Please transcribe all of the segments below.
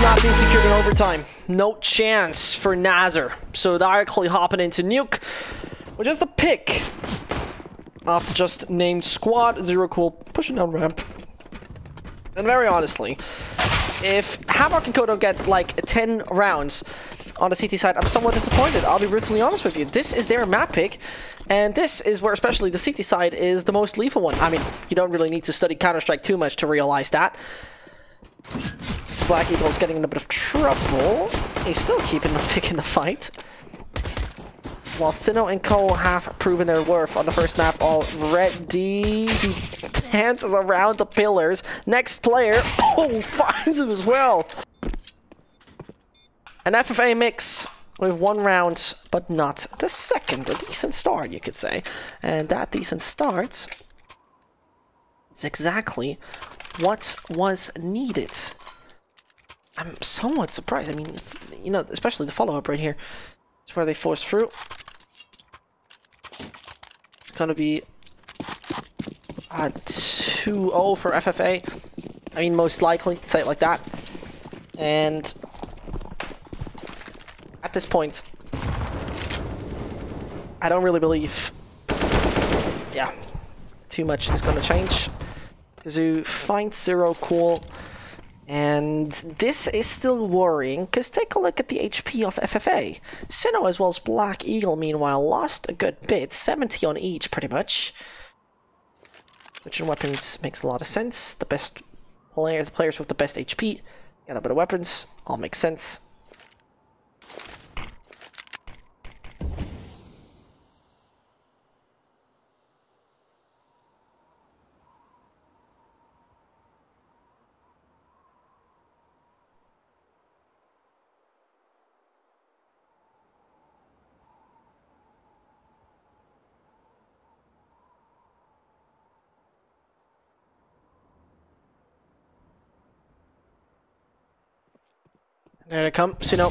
not being secured in overtime. No chance for NASR. So directly hopping into Nuke, which is the pick of the just named squad. Zero Cool pushing down ramp. And very honestly, if Havoc and Kodo get like 10 rounds on the CT side, I'm somewhat disappointed. I'll be brutally honest with you. This is their map pick, and this is where especially the CT side is the most lethal one. I mean, you don't really need to study Counter-Strike too much to realize that. This Black Eagle is getting in a bit of trouble. He's still keeping the pick in the fight. While Sinnoh and Co have proven their worth on the first map already. He dances around the pillars. Next player, finds it as well. An FFA mix with 1 round, but not the second. A decent start, you could say. And that decent start is exactly what was needed. I'm somewhat surprised. I mean, you know, especially the follow-up right here. It's where they force through. It's gonna be 2-0 for FFA. I mean, most likely, say it like that. And at this point, I don't really believe, yeah, too much is gonna change. Kazoo finds Zero Cool, and this is still worrying, because take a look at the HP of FFA. Sinnoh as well as Black Eagle, meanwhile, lost a good bit, 70 on each, pretty much. Switching weapons makes a lot of sense. The best player, the players with the best HP, get a bit of weapons, all makes sense. There they come. Sinnoh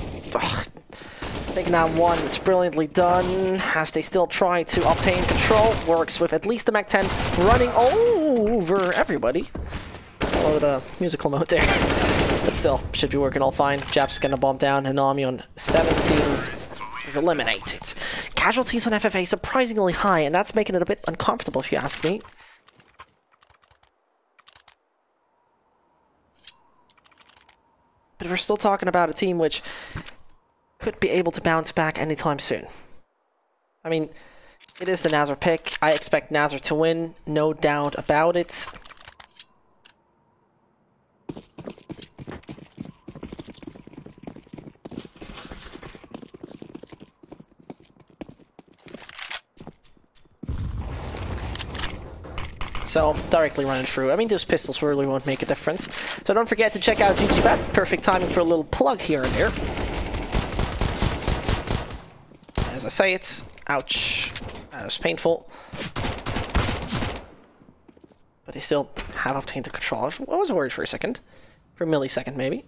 taking down one. It's brilliantly done as they still try to obtain control. Works with at least the Mac 10 running over everybody. Follow the musical mode there. But still, should be working all fine. Jap's gonna bomb down. Hanami on 17 is eliminated. Casualties on FFA surprisingly high, and that's making it a bit uncomfortable if you ask me. But we're still talking about a team which could be able to bounce back anytime soon. I mean, it is the NASR pick. I expect NASR to win, no doubt about it. So, directly running through. I mean, those pistols really won't make a difference. So don't forget to check out GGBet. Perfect timing for a little plug here and there. As I say it, ouch. That was painful. But they still have obtained the control. I was worried for a second. For a millisecond, maybe.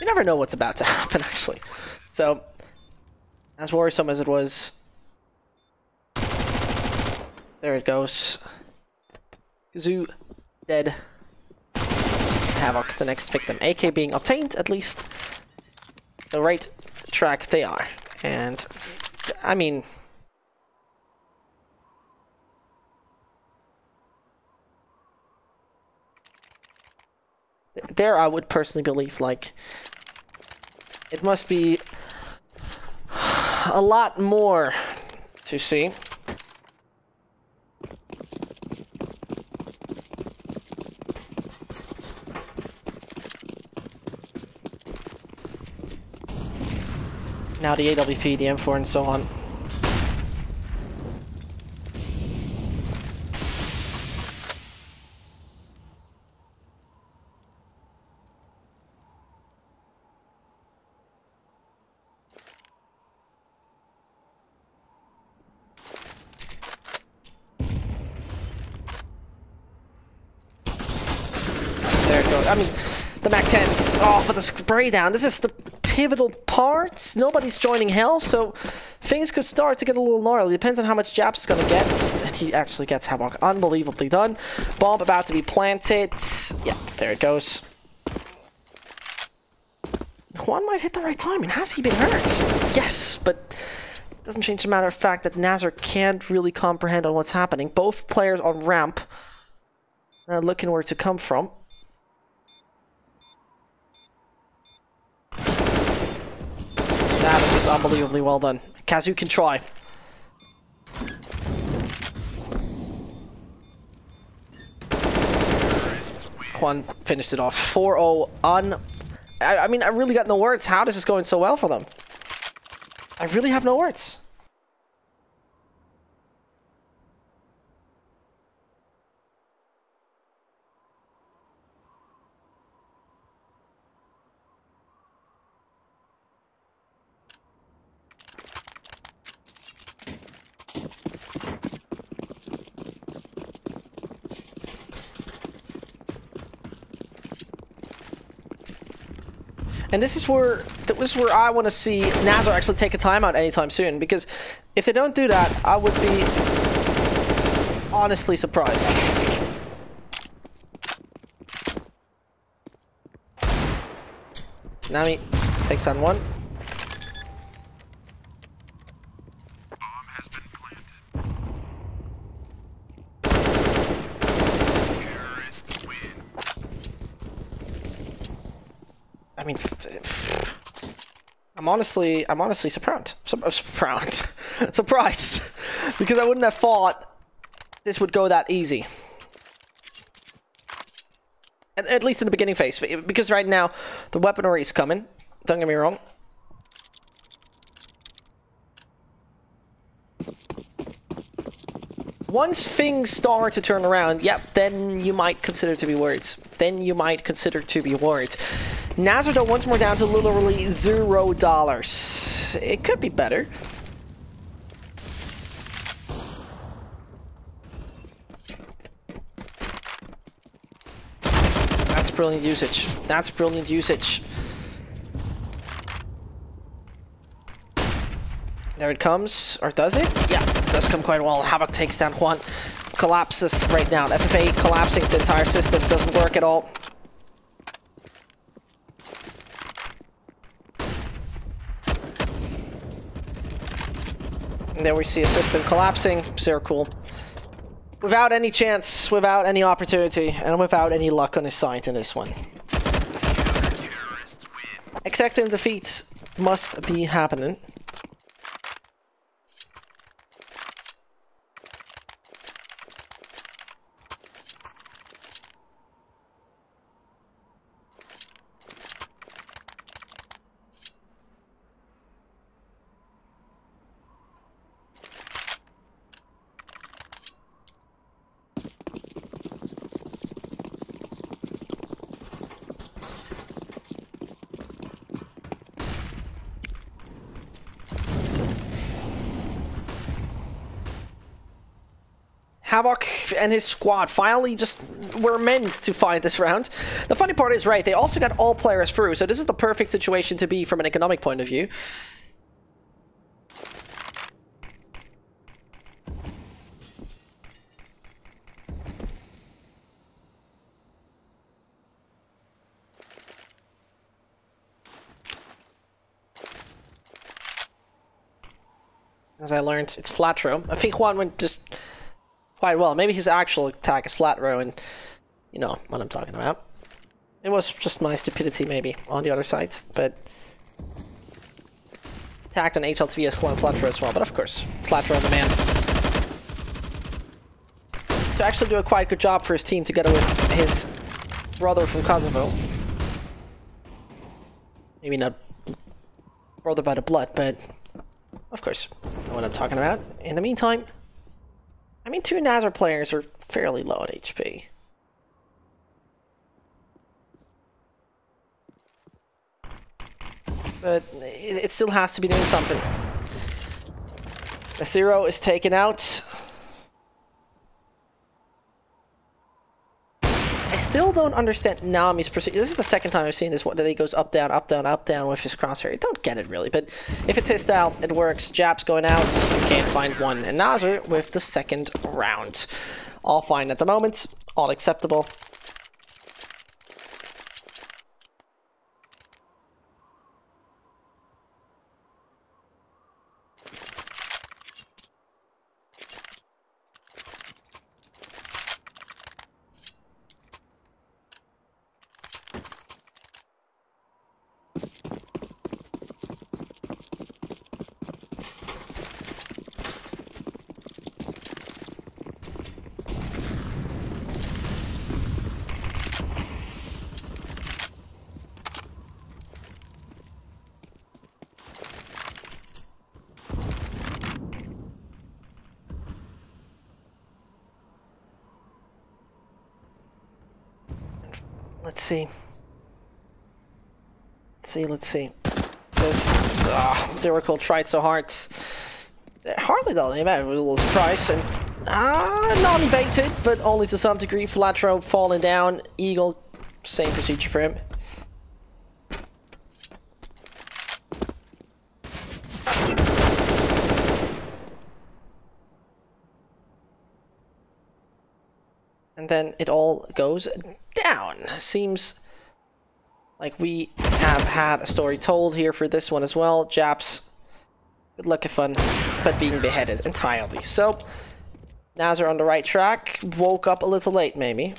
You never know what's about to happen, actually. So, as worrisome as it was, there it goes. Kazoo dead. Havoc, the next victim. AK being obtained, at least. The right track they are. And, I mean, there I would personally believe, like, it must be a lot more to see. Now the AWP, the M4, and so on. There it goes. I mean, the Mac 10s. Oh, but the spray down. This is the pivotal part. Nobody's joining Hell, so things could start to get a little gnarly. Depends on how much Japs is gonna get. And he actually gets Havoc unbelievably done. Bomb about to be planted. Yeah, there it goes. Juan might hit the right time, and has he been hurt? Yes, but it doesn't change the matter of fact that NASR can't really comprehend on what's happening. Both players on ramp looking where to come from. That was just unbelievably well done. Kazu can try. Juan finished it off. 4-0 on... I mean, I really got no words. How this is going so well for them? I really have no words. And this is where I want to see NASR actually take a timeout anytime soon, because if they don't do that, I would be honestly surprised. Nami takes on one. I mean, I'm honestly surprised. Surprised, because I wouldn't have thought this would go that easy. At least in the beginning phase, because right now the weaponry is coming. Don't get me wrong. Once things start to turn around, yep, then you might consider to be worried. NASR though once more down to literally $0. It could be better. That's brilliant usage. That's brilliant usage. There it comes, or does it? Yeah, it does come quite well. Havoc takes down Juan. Collapses right now. FFA collapsing the entire system. Doesn't work at all. And there we see a system collapsing. Zero cool. Without any chance, without any opportunity, and without any luck on his side in this one. Exacting defeat must be happening. Havoc and his squad finally just were meant to fight this round. The funny part is, right, they also got all players through, so this is the perfect situation to be from an economic point of view. As I learned, it's flat row. I think Juan went just quite well. Maybe his actual attack is flat row, and you know what I'm talking about. It was just my stupidity maybe on the other side, but attacked on HLTV as Juan flat row as well, but of course, flat row on the man. To actually do a quite good job for his team together with his brother from Kosovo. Maybe not brother by the blood, but of course, you know what I'm talking about. In the meantime, I mean, two NASR players are fairly low on HP. But it still has to be doing something. The 0 is taken out. still don't understand Nami's procedure. This is the second time I've seen this, that he goes up, down, up, down, up, down with his crosshair. I don't get it, really, but if it's his style, it works. Jap's going out, can't find one. And NASR with the second round. All fine at the moment, all acceptable. Let's see. This Zeracle tried so hard. Hardly done him out with a little surprise. And non-baited, but only to some degree. Flatro falling down. Eagle, same procedure for him. And then it all goes down. Seems like we have had a story told here for this one as well. Japs, good luck and fun, but being beheaded entirely. So, NASR on the right track. Woke up a little late, maybe.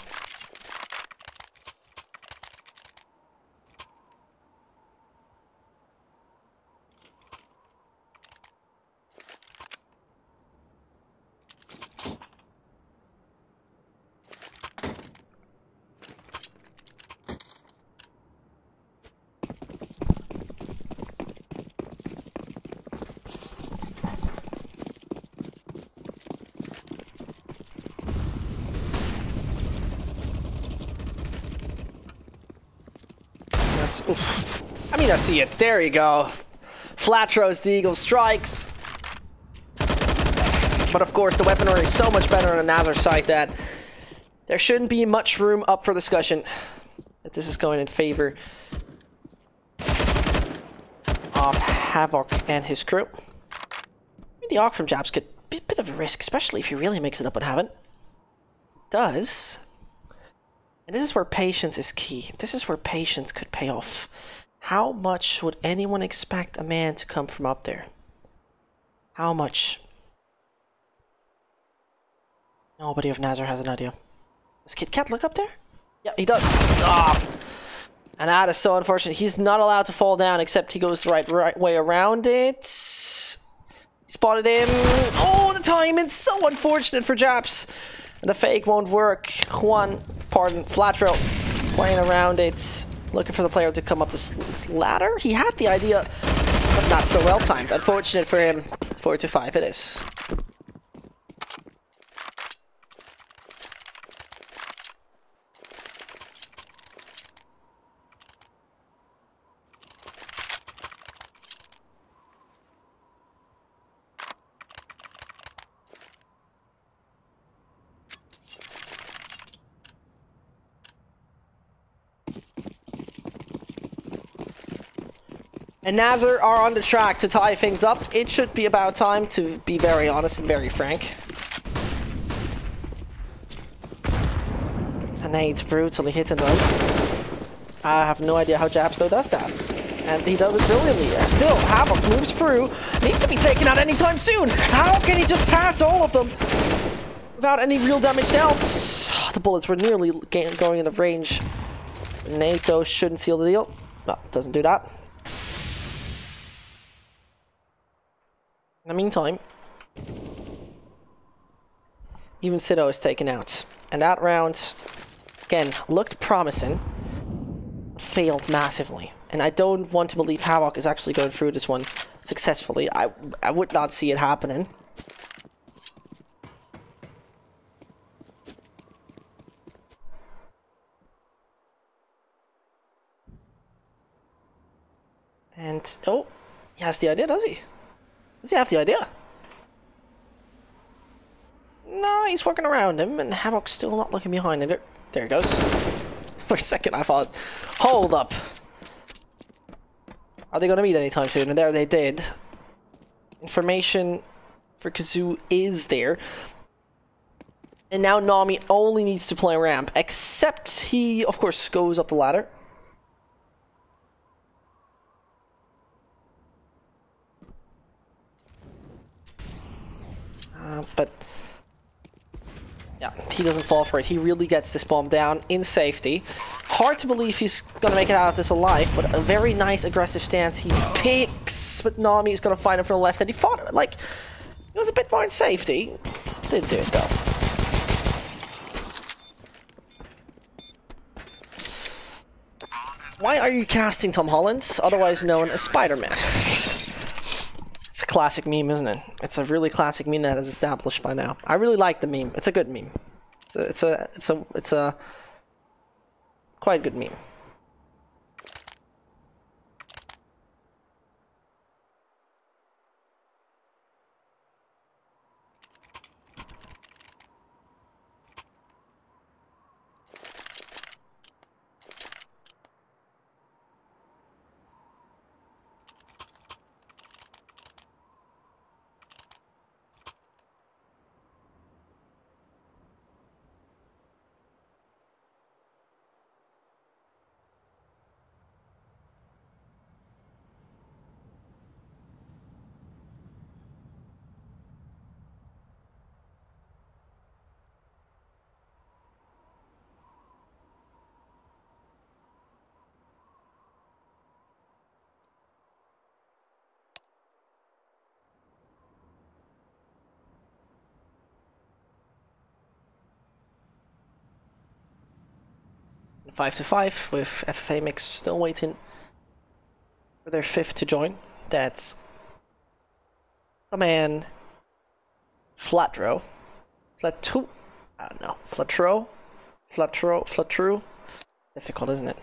Oof. I mean, I see it. There you go. Flat throws the Eagle strikes. But of course, the weaponry is so much better on the NASR side that there shouldn't be much room up for discussion. That this is going in favor of Havoc and his crew. I mean, the AUG from Japs could be a bit of a risk, especially if he really makes it up with Haven. Does. And this is where patience is key. This is where patience could pay off. How much would anyone expect a man to come from up there? How much? Nobody of NASR has an idea. Does Kit Kat look up there? Yeah, he does. Ah! And that is so unfortunate. He's not allowed to fall down, except he goes the right way around it. Spotted him. Oh, the timing! So unfortunate for Japs. And the fake won't work. Juan, pardon, Flatro, playing around it, looking for the player to come up this ladder. He had the idea, but not so well timed. Unfortunate for him. 4-5 it is. And NASR are on the track to tie things up. It should be about time, to be very honest and very frank. And nades brutally hitting them. I have no idea how Japsto does that. And he does it brilliantly. Still, Havoc moves through. Needs to be taken out anytime soon. How can he just pass all of them without any real damage dealt? The bullets were nearly going in the range. NATO shouldn't seal the deal. No, doesn't do that. In the meantime, even Sido is taken out. And that round, again, looked promising, failed massively. And I don't want to believe Havoc is actually going through this one successfully. I would not see it happening. And, oh, he has the idea, does he? Does he have the idea? No, he's working around him, and Havoc's still not looking behind him. There he goes. For a second I thought, hold up. Are they gonna meet anytime soon? And there they did. Information for Kazoo is there. And now Nami only needs to play ramp, except he, of course, goes up the ladder. But yeah, he doesn't fall for it. He really gets this bomb down in safety. Hard to believe he's gonna make it out of this alive, but a very nice aggressive stance he picks. But Nami is gonna find him from the left, and he fought it like it was a bit more in safety. Didn't do it though. Why are you casting Tom Holland, otherwise known as Spider-Man? It's a classic meme, isn't it? It's a really classic meme that is established by now. I really like the meme. It's a good meme. It's a quite good meme. Five to 5 with FFA mix still waiting for their 5th to join. That's a man Flatro. Flatu. I don't know. Flatru. Difficult, isn't it?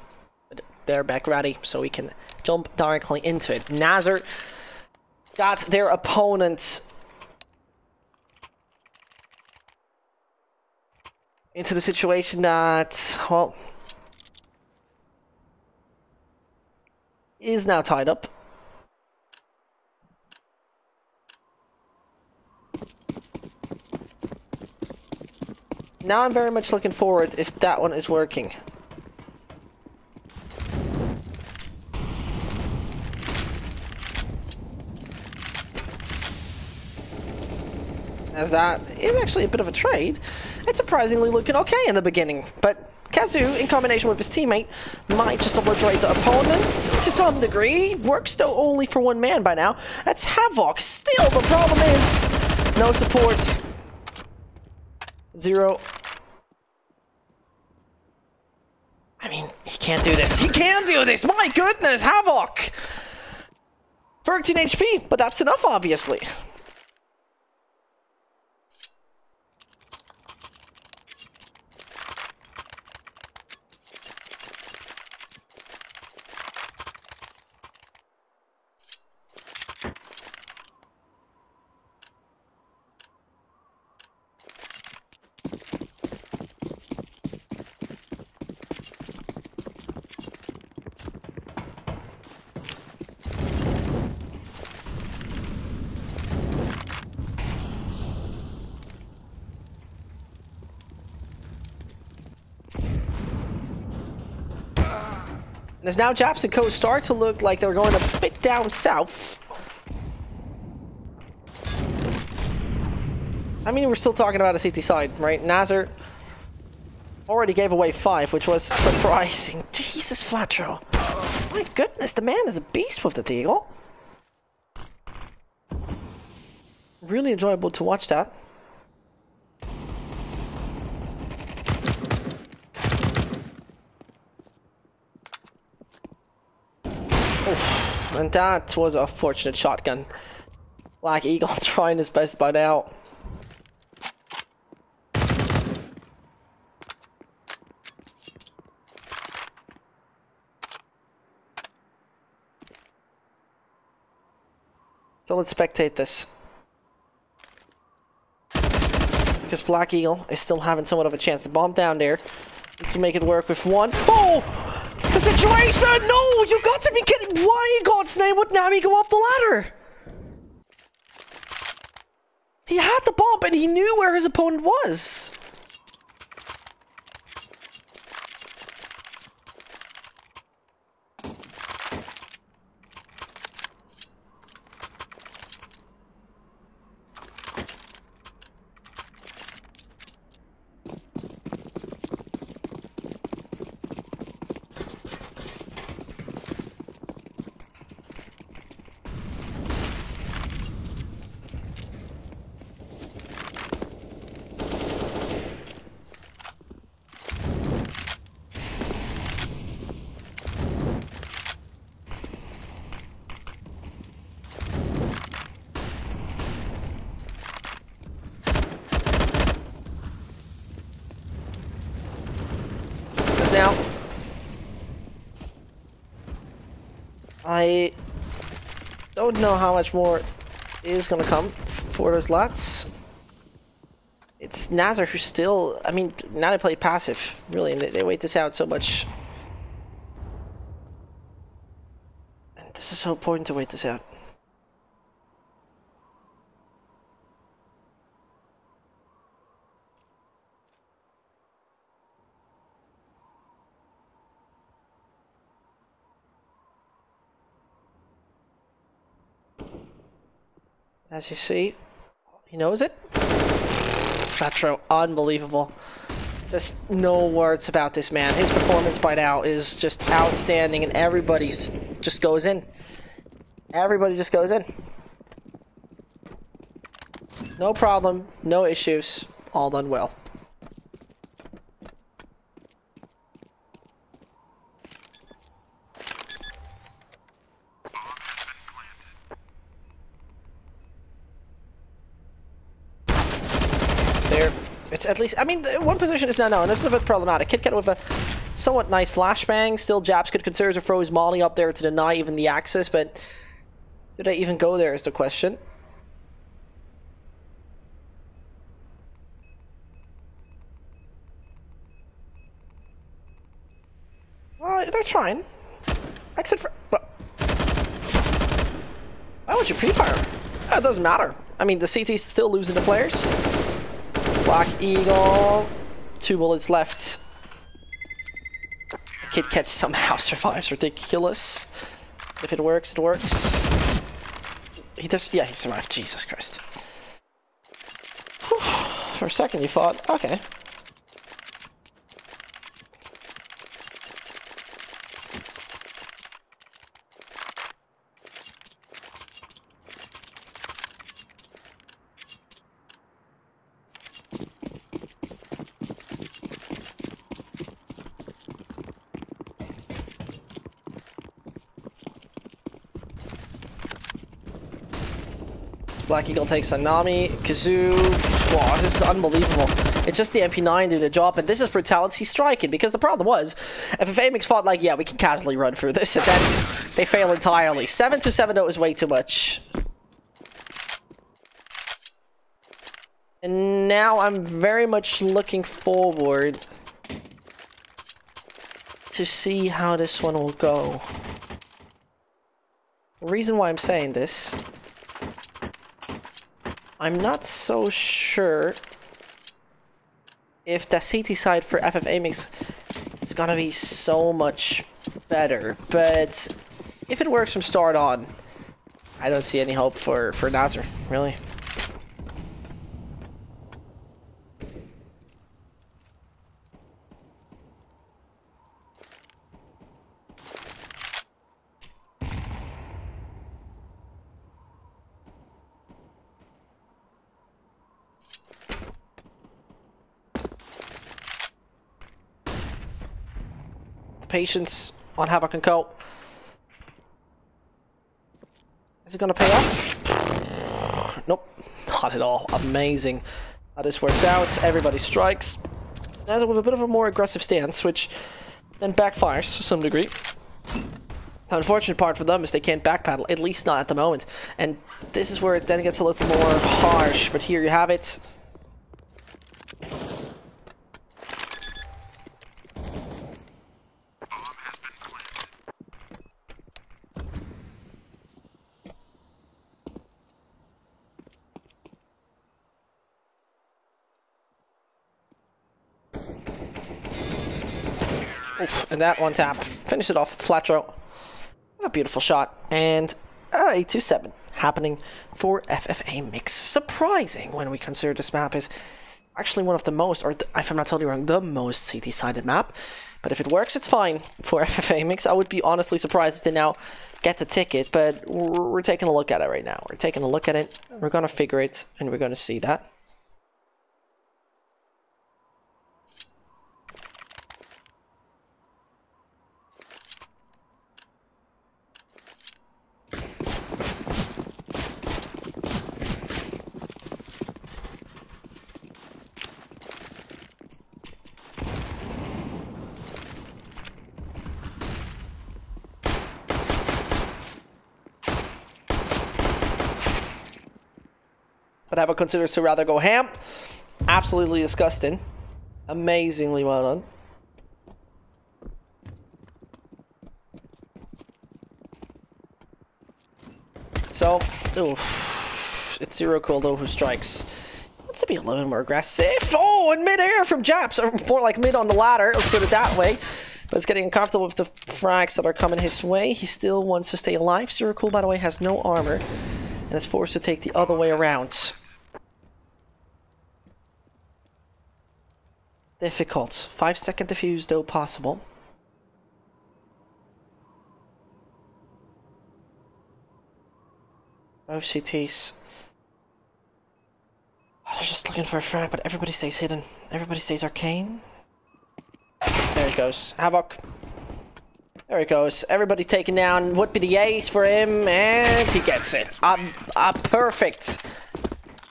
But they're back ready, so we can jump directly into it. NASR got their opponent into the situation that, well, is now tied up. Now I'm very much looking forward if that one is working. As that is actually a bit of a trade. It's surprisingly looking okay in the beginning, but Kazoo, in combination with his teammate, might just obliterate the opponent to some degree. Works though only for one man by now. That's Havoc. Still, the problem is no support. 0. I mean, he can't do this. He can do this. My goodness, Havoc. 13 HP, but that's enough, obviously. And as now Japs and Co start to look like they're going a bit down south. I mean, we're still talking about a CT side, right? NASR already gave away 5, which was surprising. Jesus, Flatro. My goodness, the man is a beast with the Deagle. Really enjoyable to watch that. Oof, and that was a fortunate shotgun. Black Eagle trying his best by now. So let's spectate this. Because Black Eagle is still having somewhat of a chance. The bomb down there. to make it work with one. Oh! The situation! No! You got to be kidding! Why in God's name would Nami go up the ladder? He had the bomb and he knew where his opponent was. Now, I don't know how much more is gonna come for those lads. It's NASR who's still, I mean, now they play passive, really, and they wait this out so much. And this is so important to wait this out. As you see, he knows it. Metro, unbelievable. Just no words about this man. His performance by now is just outstanding, and everybody just goes in. Everybody just goes in. No problem, no issues, all done well. It's at least, I mean, one position is now known. This is a bit problematic. KitKat with a somewhat nice flashbang. Still, Japs could consider to throw his molly up there to deny even the access, but do they even go there is the question. Well, they're trying. Exit for... Why would you pre-fire? It doesn't matter. I mean, the CT's still losing the players. Black Eagle, 2 bullets left. KitKat somehow survives. Ridiculous. If it works, it works. He does. Yeah, he survived. Jesus Christ. Whew. For a second, you thought, okay. Black Eagle takes Nami, Kazoo. Wow, this is unbelievable. It's just the MP9 doing the job, and this is brutality striking, because the problem was, FFA mix thought like, yeah, we can casually run through this, and then they fail entirely. 7-7 though is way too much. And now I'm very much looking forward to see how this one will go. The reason why I'm saying this, I'm not so sure if the CT side for FFA mix is gonna be so much better, but if it works from start on, I don't see any hope for NASR, really. Patience on Havoc and Co. Is it gonna pay off? Nope, not at all. Amazing how this works out. Everybody strikes. NASR with a bit of a more aggressive stance, which then backfires to some degree. The unfortunate part for them is they can't backpedal, at least not at the moment. And this is where it then gets a little more harsh, but here you have it. Oof, and that one tap. Finish it off. Flat throw. A beautiful shot. And 827 happening for FFA Mix. Surprising when we consider this map is actually one of the most, or if I'm not totally wrong, the most CT-sided map. But if it works, it's fine for FFA Mix. I would be honestly surprised if they now get the ticket, but we're taking a look at it right now. We're taking a look at it, we're gonna figure it, and we're gonna see that. But Evo considers to rather go ham. Absolutely disgusting. Amazingly well done. So, oof, it's Zero Cool though who strikes. Wants to be a little more aggressive. Oh, in mid-air from Japs, or more like mid on the ladder. Let's put it that way. But it's getting uncomfortable with the frags that are coming his way. He still wants to stay alive. Zero Cool, by the way, has no armor and is forced to take the other way around. Difficult. 5-second defuse, though possible. Both CTs. Oh, they're just looking for a frag, but everybody stays hidden. Everybody stays arcane. There it goes. Havoc. There it goes. Everybody taken down. Would be the ace for him, and he gets it. Perfect.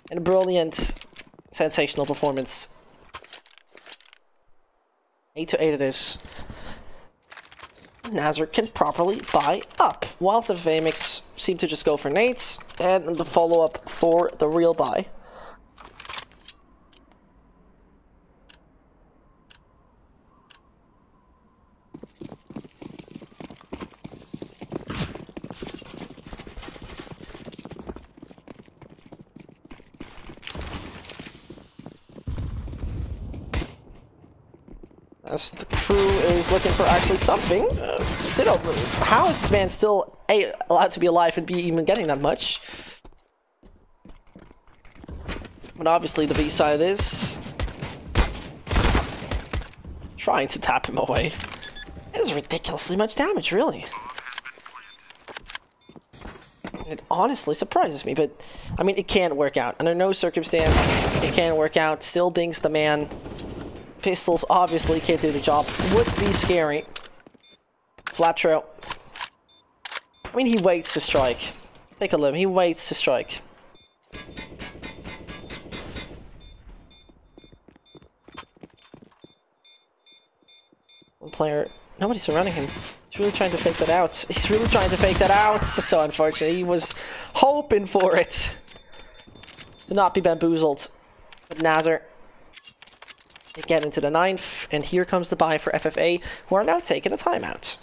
And a brilliant, sensational performance. 8-8 it is. NASR can properly buy up, whilst the FFA Mix seem to just go for nades, and the follow-up for the real buy. As the crew is looking for actually something. Sido, how is this man still allowed to be alive and be even getting that much? But obviously the B side is trying to tap him away. It is ridiculously much damage, really. It honestly surprises me, but I mean, it can't work out. Under no circumstance, it can't work out. Still dinks the man. Pistols obviously can't do the job. Would be scary. Flat throw. I mean, he waits to strike. Take a look. He waits to strike. One player. Nobody's surrounding him. He's really trying to fake that out. He's really trying to fake that out. So unfortunate. He was hoping for it to not be bamboozled. But NASR. They get into the 9th, and here comes the buy for FFA, who are now taking a timeout.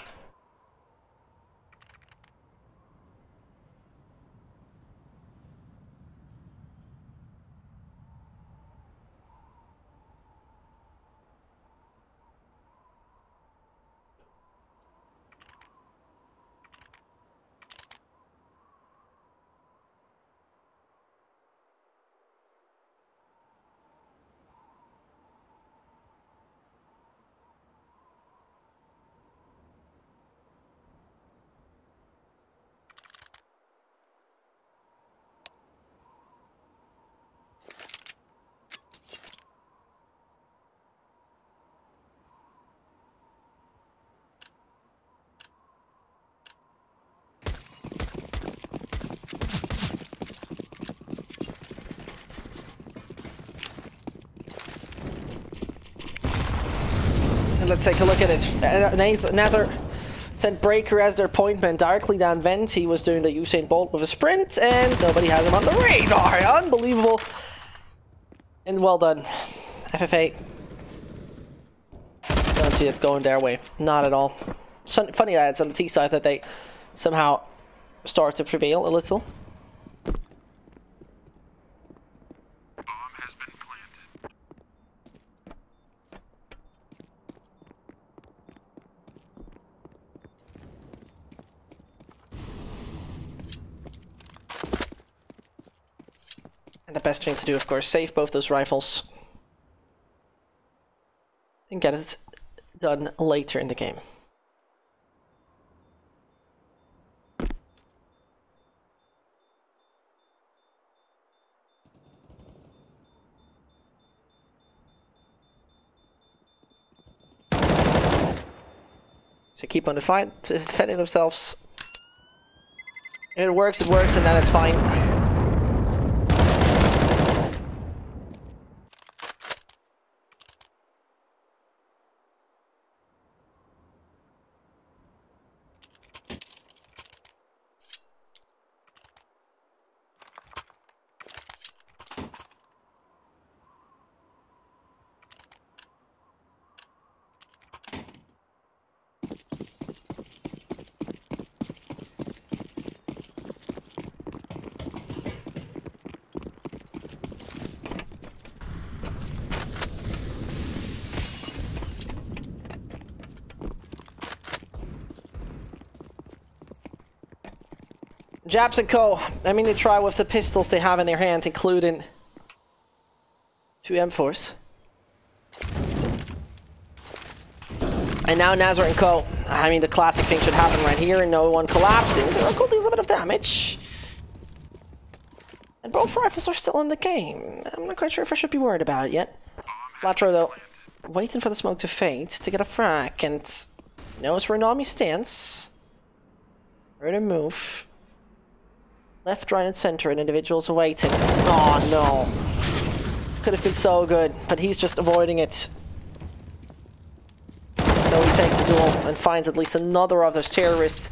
Let's take a look at it. NASR sent Breaker as their point man directly down vent. He was doing the Usain Bolt with a sprint, and nobody has him on the radar. Unbelievable. And well done. FFA. Don't see it going their way. Not at all. Funny that it's on the T side that they somehow start to prevail a little. And the best thing to do, of course, save both those rifles. And get it done later in the game. So keep on defending themselves. If it works, and then it's fine. Japs and Co. I mean, they try with the pistols they have in their hands, including 2 M4s. And now NASR and Co. I mean, the classic thing should happen right here. No one collapsing. The Uncle deals a bit of damage. And both rifles are still in the game. I'm not quite sure if I should be worried about it yet. Latro, though, waiting for the smoke to fade to get a frag. And knows where Nami stands. Ready to move. Left, right, and center, and individuals are waiting. Oh no. Could have been so good, but he's just avoiding it. So he takes the duel and finds at least another of those terrorists.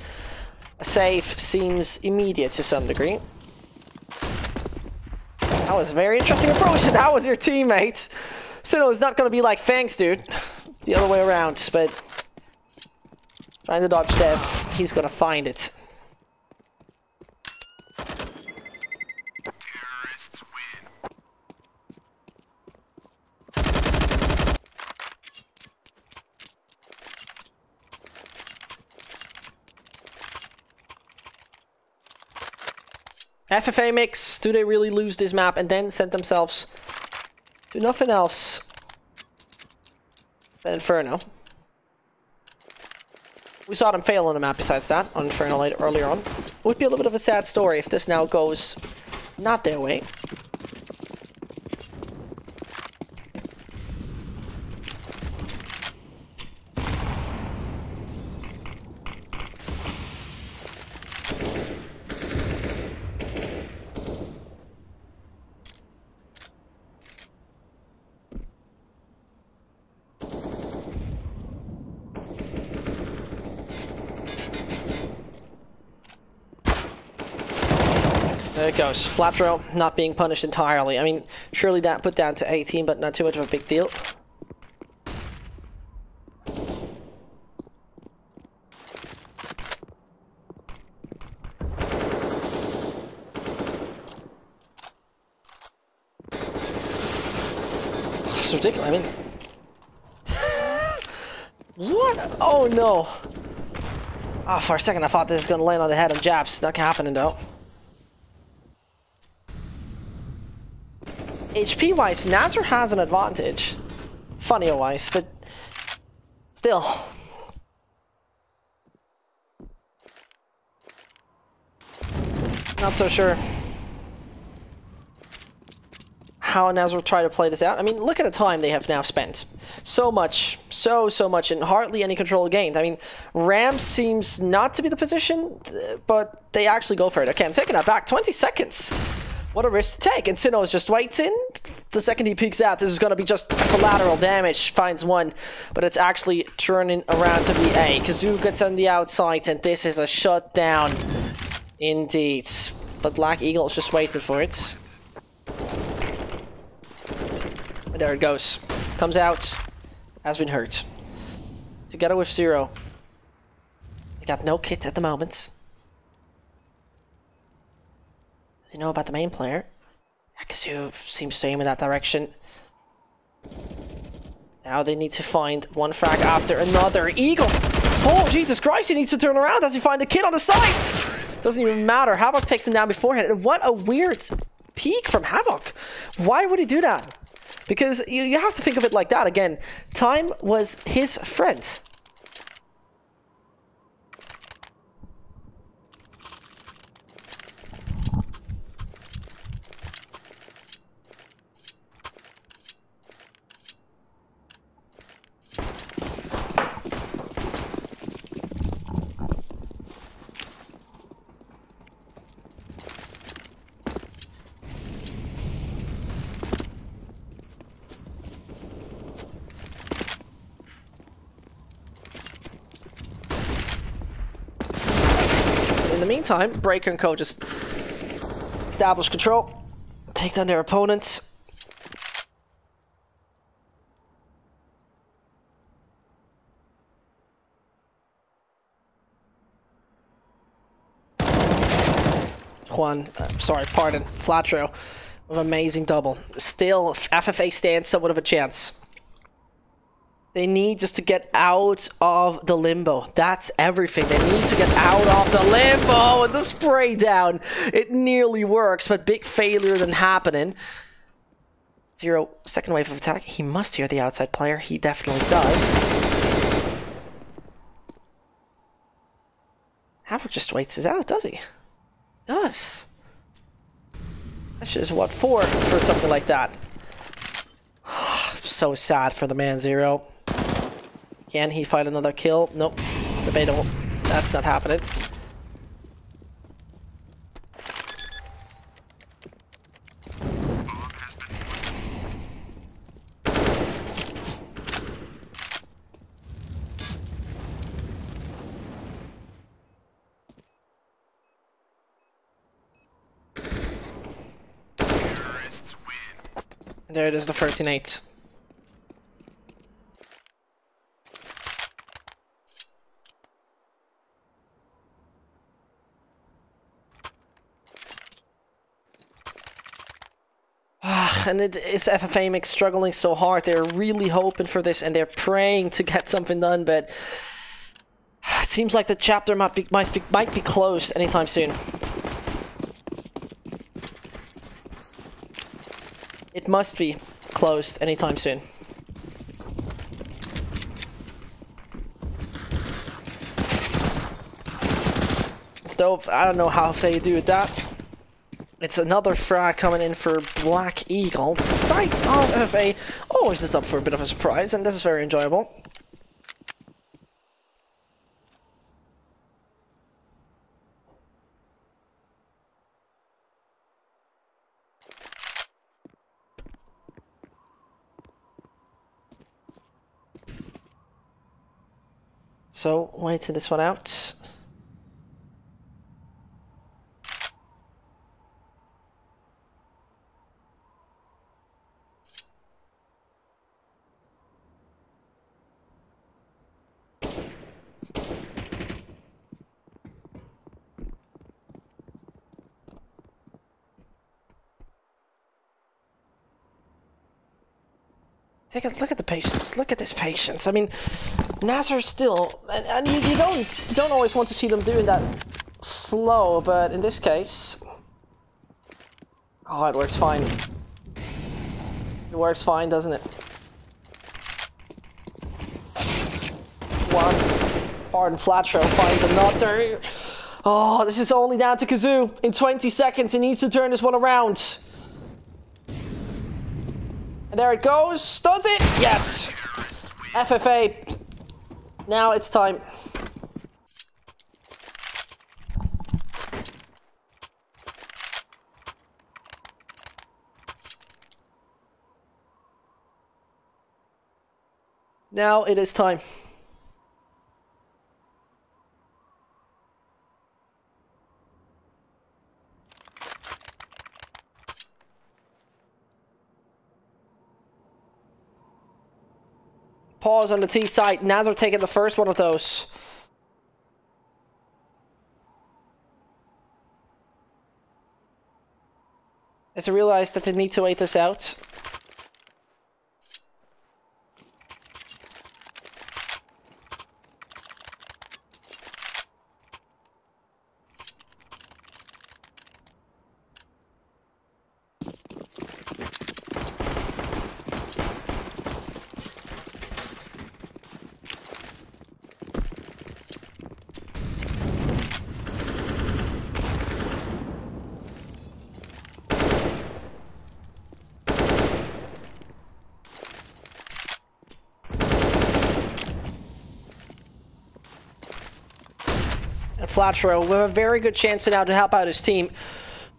A save seems immediate to some degree. That was a very interesting approach, and that was your teammate. Sinnoh is not going to be like, thanks, dude. The other way around, but trying to dodge death, he's going to find it. FFA mix, do they really lose this map and then send themselves to nothing else than Inferno? We saw them fail on the map besides that, on Inferno earlier on. Would be a little bit of a sad story if this now goes not their way. There it goes. Flat throw not being punished entirely. I mean, surely that put down to 18, but not too much of a big deal. It's ridiculous. I mean, what? Oh no! Oh, for a second I thought this was going to land on the head of Japs. Not happening though. HP-wise, NASR has an advantage. Funny-wise, but still. Not so sure how NASR will try to play this out. I mean, look at the time they have now spent. So much, so much, and hardly any control gained. I mean, Ram seems not to be the position, but they actually go for it. Okay, I'm taking that back. 20 seconds. What a risk to take. And Sinnoh is just waiting. The second he peeks out, this is going to be just collateral damage. Finds one, but it's actually turning around to be A. Kazoo gets on the outside, and this is a shutdown indeed. But Black Eagle is just waiting for it. And there it goes. Comes out. Has been hurt. Together with Zero. They got no kit at the moment. Does he know about the main player? Kazoo seems to aim in that direction. Now they need to find one frag after another. Eagle! Oh, Jesus Christ, he needs to turn around as he finds a kid on the side! Doesn't even matter. Havoc takes him down beforehand. What a weird peek from Havoc. Why would he do that? Because you have to think of it like that. Again, time was his friend. In the meantime, Breaker and Co just establish control, take down their opponents. Flatro with amazing double. Still, FFA stands somewhat of a chance. They need just to get out of the limbo. That's everything. They need to get out of the limbo. And the spray down, it nearly works, but big failure than happening. 0, second wave of attack. He must hear the outside player. He definitely does. Havoc just waits this out, does he? Does. That's just what, 4 for something like that. So sad for the man 0. Can he find another kill? Nope. Debatable. That's not happening. There it is, the 13-8. And it is FFA mix struggling so hard. They're really hoping for this and they're praying to get something done, but it seems like the chapter might be closed anytime soon. It must be closed anytime soon. Stove, I don't know how they do that. It's another frag coming in for Black Eagle. The sights of FFA always is up for a bit of a surprise, and this is very enjoyable. So, waiting this one out. Take a look at the patience. Look at this patience. I mean, NASR still, and you don't always want to see them doing that slow, but in this case, oh, it works fine. It works fine, doesn't it? One, Pardon Flatro finds another. Oh, this is only down to Kazoo. In 20 seconds, he needs to turn this one around. And there it goes. Does it? Yes. FFA. Now it's time. Now it is time. Pause on the T side. NASR taking the first one of those. As they realize that they need to wait this out. Flatro with a very good chance now to help out his team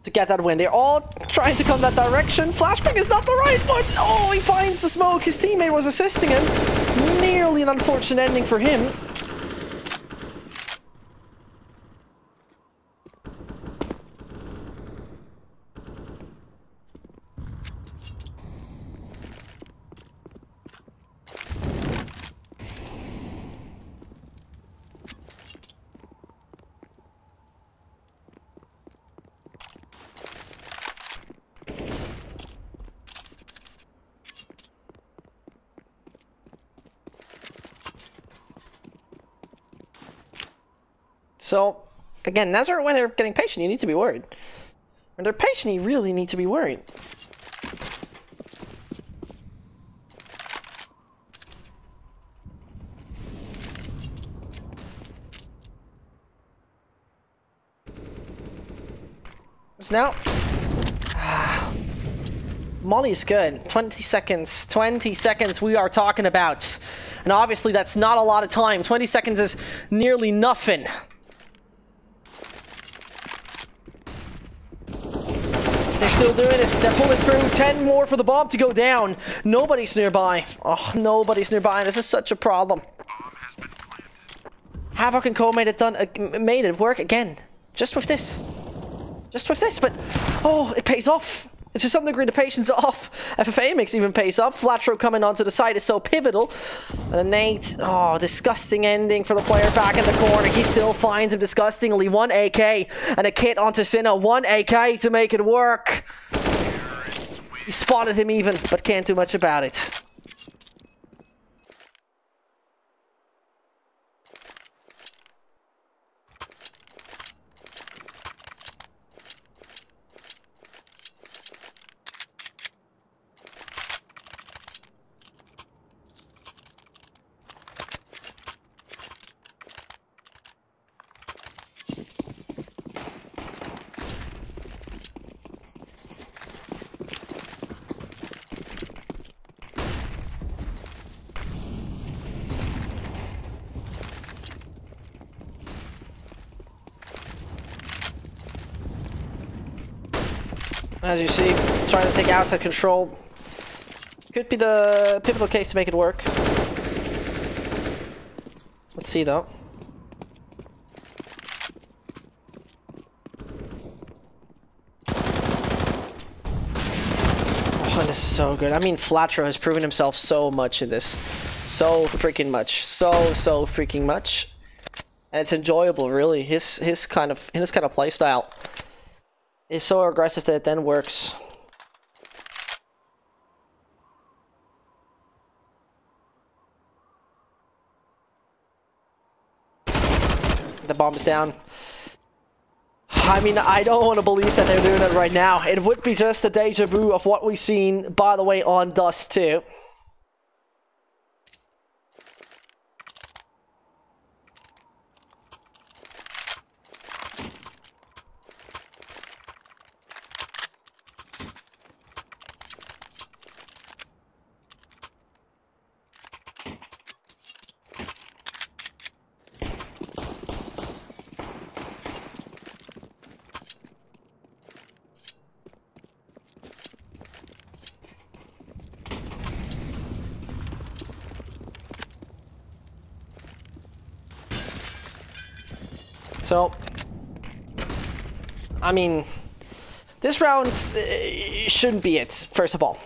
to get that win. They're all trying to come that direction. Flashbang is not the right one. Oh, he finds the smoke. His teammate was assisting him. Nearly an unfortunate ending for him. So, again, NASR, when they're getting patient, you need to be worried. When they're patient, you really need to be worried. So now, Molly is good. 20 seconds. 20 seconds we are talking about. And obviously that's not a lot of time. 20 seconds is nearly nothing. They're still doing this. They're pulling through. 10 more for the bomb to go down. Nobody's nearby. Oh, nobody's nearby. This is such a problem. Havoc and Co made it work again. Just with this. Just with this, but oh, it pays off. To some degree, the patience off. FFA mix even pays off. Flatro coming onto the side is so pivotal. And a nade. Oh, disgusting ending for the player back in the corner. He still finds him disgustingly. 1 AK and a kit onto Sinna. 1 AK to make it work. He spotted him even, but can't do much about it. As you see, trying to take outside control. Could be the pivotal case to make it work. Let's see though. Oh, this is so good. I mean, Flatro has proven himself so much in this. So freaking much. So freaking much. And it's enjoyable, really. His kind of playstyle is so aggressive that it then works. The bomb is down. I mean, I don't want to believe that they're doing it right now. It would be just a deja vu of what we've seen, by the way, on Dust 2. So, I mean, this round shouldn't be it, first of all.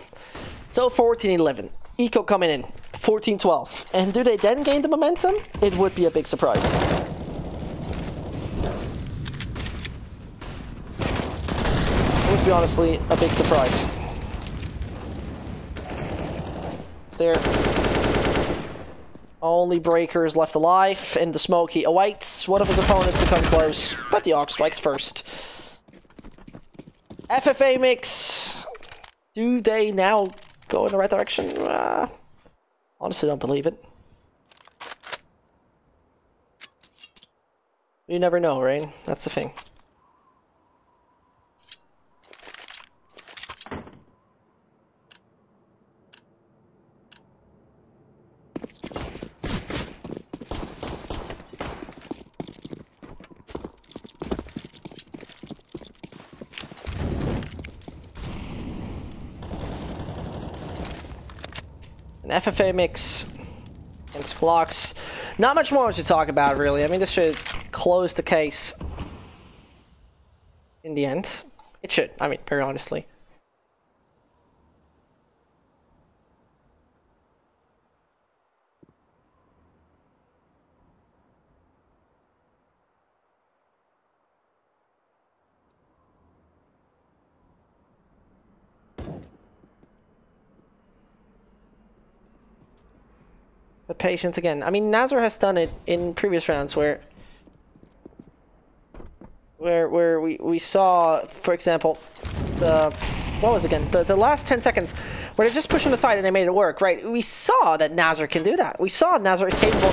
So 14-11, Eco coming in, 14-12. And do they then gain the momentum? It would be a big surprise. It would be honestly a big surprise. There. Only Breakers left alive. In the smoke, he awaits one of his opponents to come close, but the Ox strikes first. FFA mix. Do they now go in the right direction? Honestly, don't believe it. You never know, right? That's the thing. FFA mix against clocks. Not much more to talk about, really. I mean, this should close the case in the end. It should, I mean, very honestly. But patience again. I mean, NASR has done it in previous rounds where we saw, for example, what was it again? The last 10 seconds where they just pushed on the side and they made it work, right? We saw that NASR can do that. We saw NASR is capable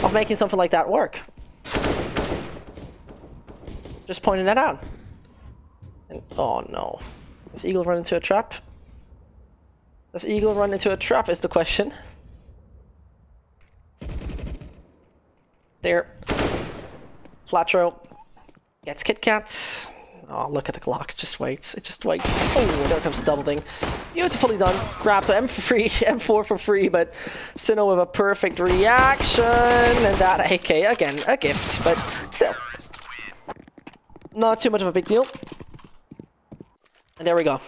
of making something like that work. Just pointing that out. And, oh no. Does Eagle run into a trap? Does Eagle run into a trap is the question. There. Flat throw. Gets Kit Kat. Oh, look at the clock. It just waits. It just waits. Oh, there comes the double ding. Beautifully done. Grabs M for free, M4 for free, but Sinnoh with a perfect reaction. And that AK, again, a gift, but still. Not too much of a big deal. And there we go.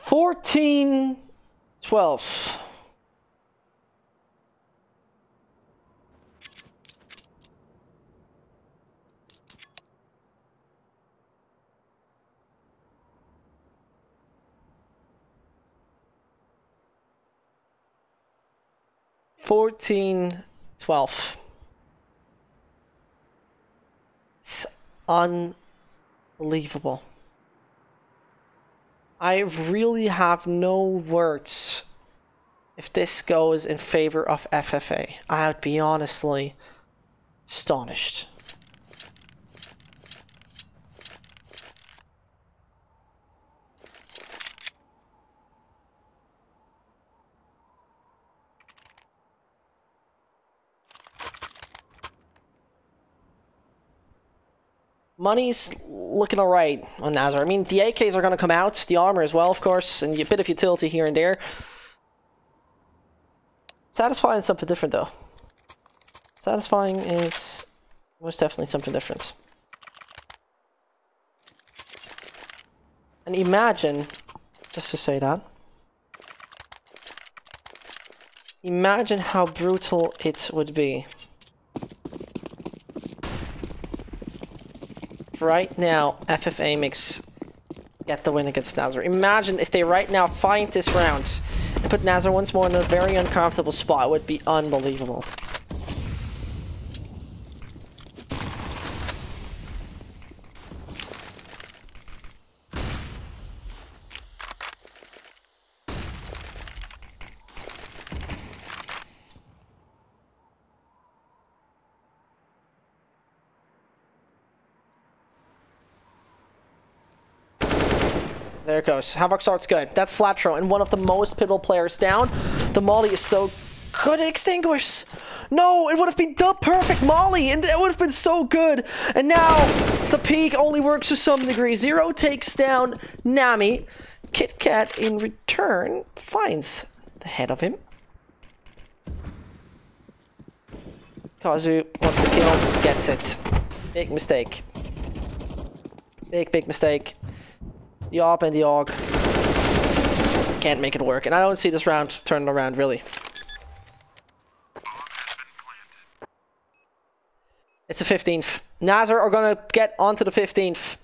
$14-12. It's unbelievable. I really have no words if this goes in favor of FFA. I would be honestly astonished. Money's looking alright on NASR. I mean, the AKs are going to come out, the armor as well, of course, and a bit of utility here and there. Satisfying is something different, though. Satisfying is most definitely something different. And imagine, just to say that, imagine how brutal it would be. Right now, FFA makes get the win against NASR. Imagine if they right now find this round and put NASR once more in a very uncomfortable spot. It would be unbelievable. There it goes. Havoc starts good. That's flat throw, and one of the most pivotal players down. The molly is so good. Extinguish. No, it would have been the perfect molly, and it would have been so good. And now the peak only works to some degree. Zero takes down Nami. Kit Kat in return finds the head of him. Kazu wants to kill, gets it. Big mistake. Big mistake. The AWP and the AUG can't make it work, and I don't see this round turning around, really. It's the 15th. NASR are gonna get onto the 15th.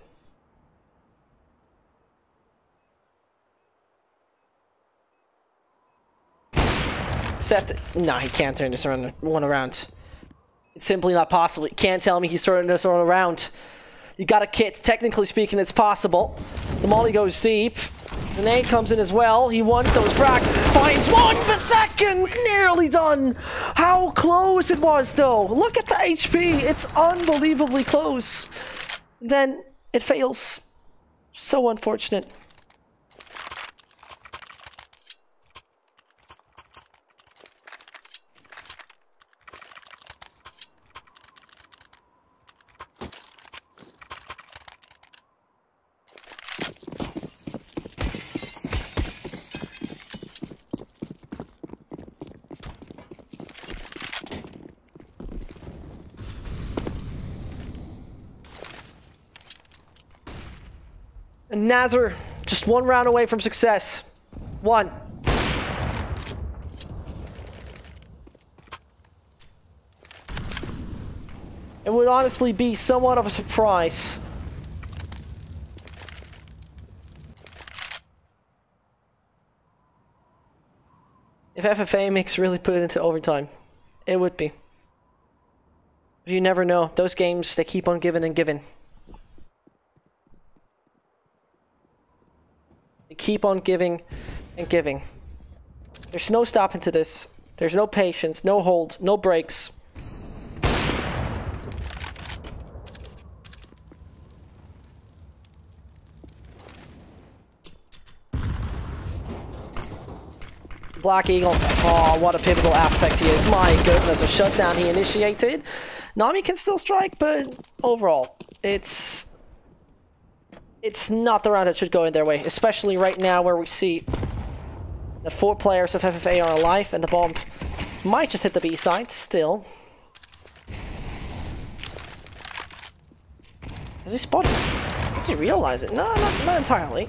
Except, nah, he can't turn this one around. It's simply not possible. You can't tell me he's turning this one around. You got a kit. Technically speaking, it's possible. The molly goes deep. The nade comes in as well. He wants those frag. Finds one per second. Nearly done. How close it was, though. Look at the HP. It's unbelievably close. Then it fails. So unfortunate. And NASR, just one round away from success. One. It would honestly be somewhat of a surprise. If FFA makes really put it into overtime. It would be. But you never know. Those games, they keep on giving and giving. They keep on giving and giving. There's no stopping to this. There's no patience, no hold, no breaks. Black Eagle. Oh, what a pivotal aspect he is. My goodness, a shutdown he initiated. Nami can still strike, but overall, it's not the round that should go in their way, especially right now where we see that 4 players of FFA are alive and the bomb might just hit the B side still. Does he spot it? Does he realize it? No, not entirely.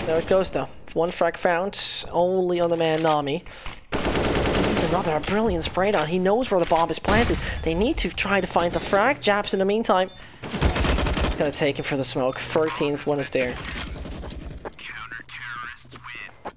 There it goes though. 1 frag found, only on the man Nami. Sees another brilliant spray down. He knows where the bomb is planted. They need to try to find the frag. Japs in the meantime. It's gonna take him for the smoke. 13th one is there. Counter-terrorists win.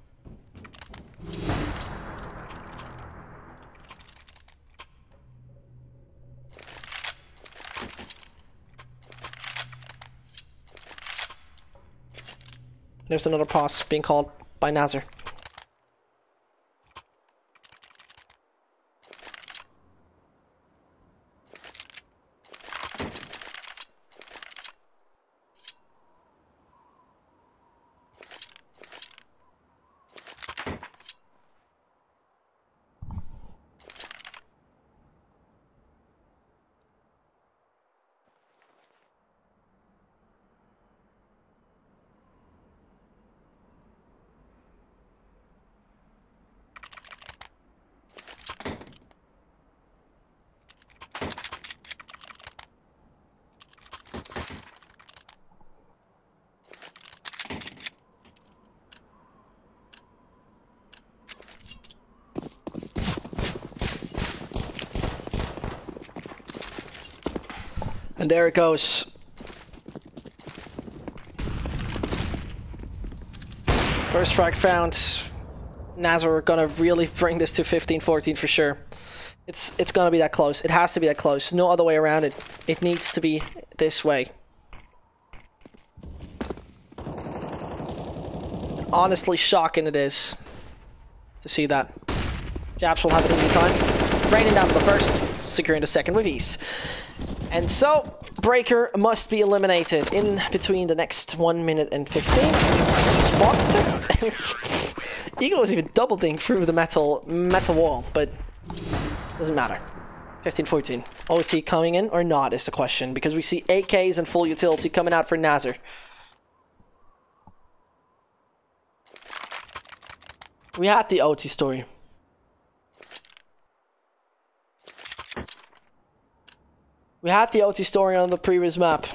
There's another pause being called by NASR. And there it goes. First frag found. NASR are gonna really bring this to 15-14 for sure. It's gonna be that close. It has to be that close. No other way around it. It needs to be this way. Honestly, shocking it is to see that. Japs will have it in time. Raining down to the first, securing the second with ease. And so, Breaker must be eliminated in between the next 1 minute and 15. Spotted. Eagle was even double dinged through the metal wall, but doesn't matter. 15-14. OT coming in or not is the question, because we see AKs and full utility coming out for NASR. We had the OT story. We had the OT story on the previous map.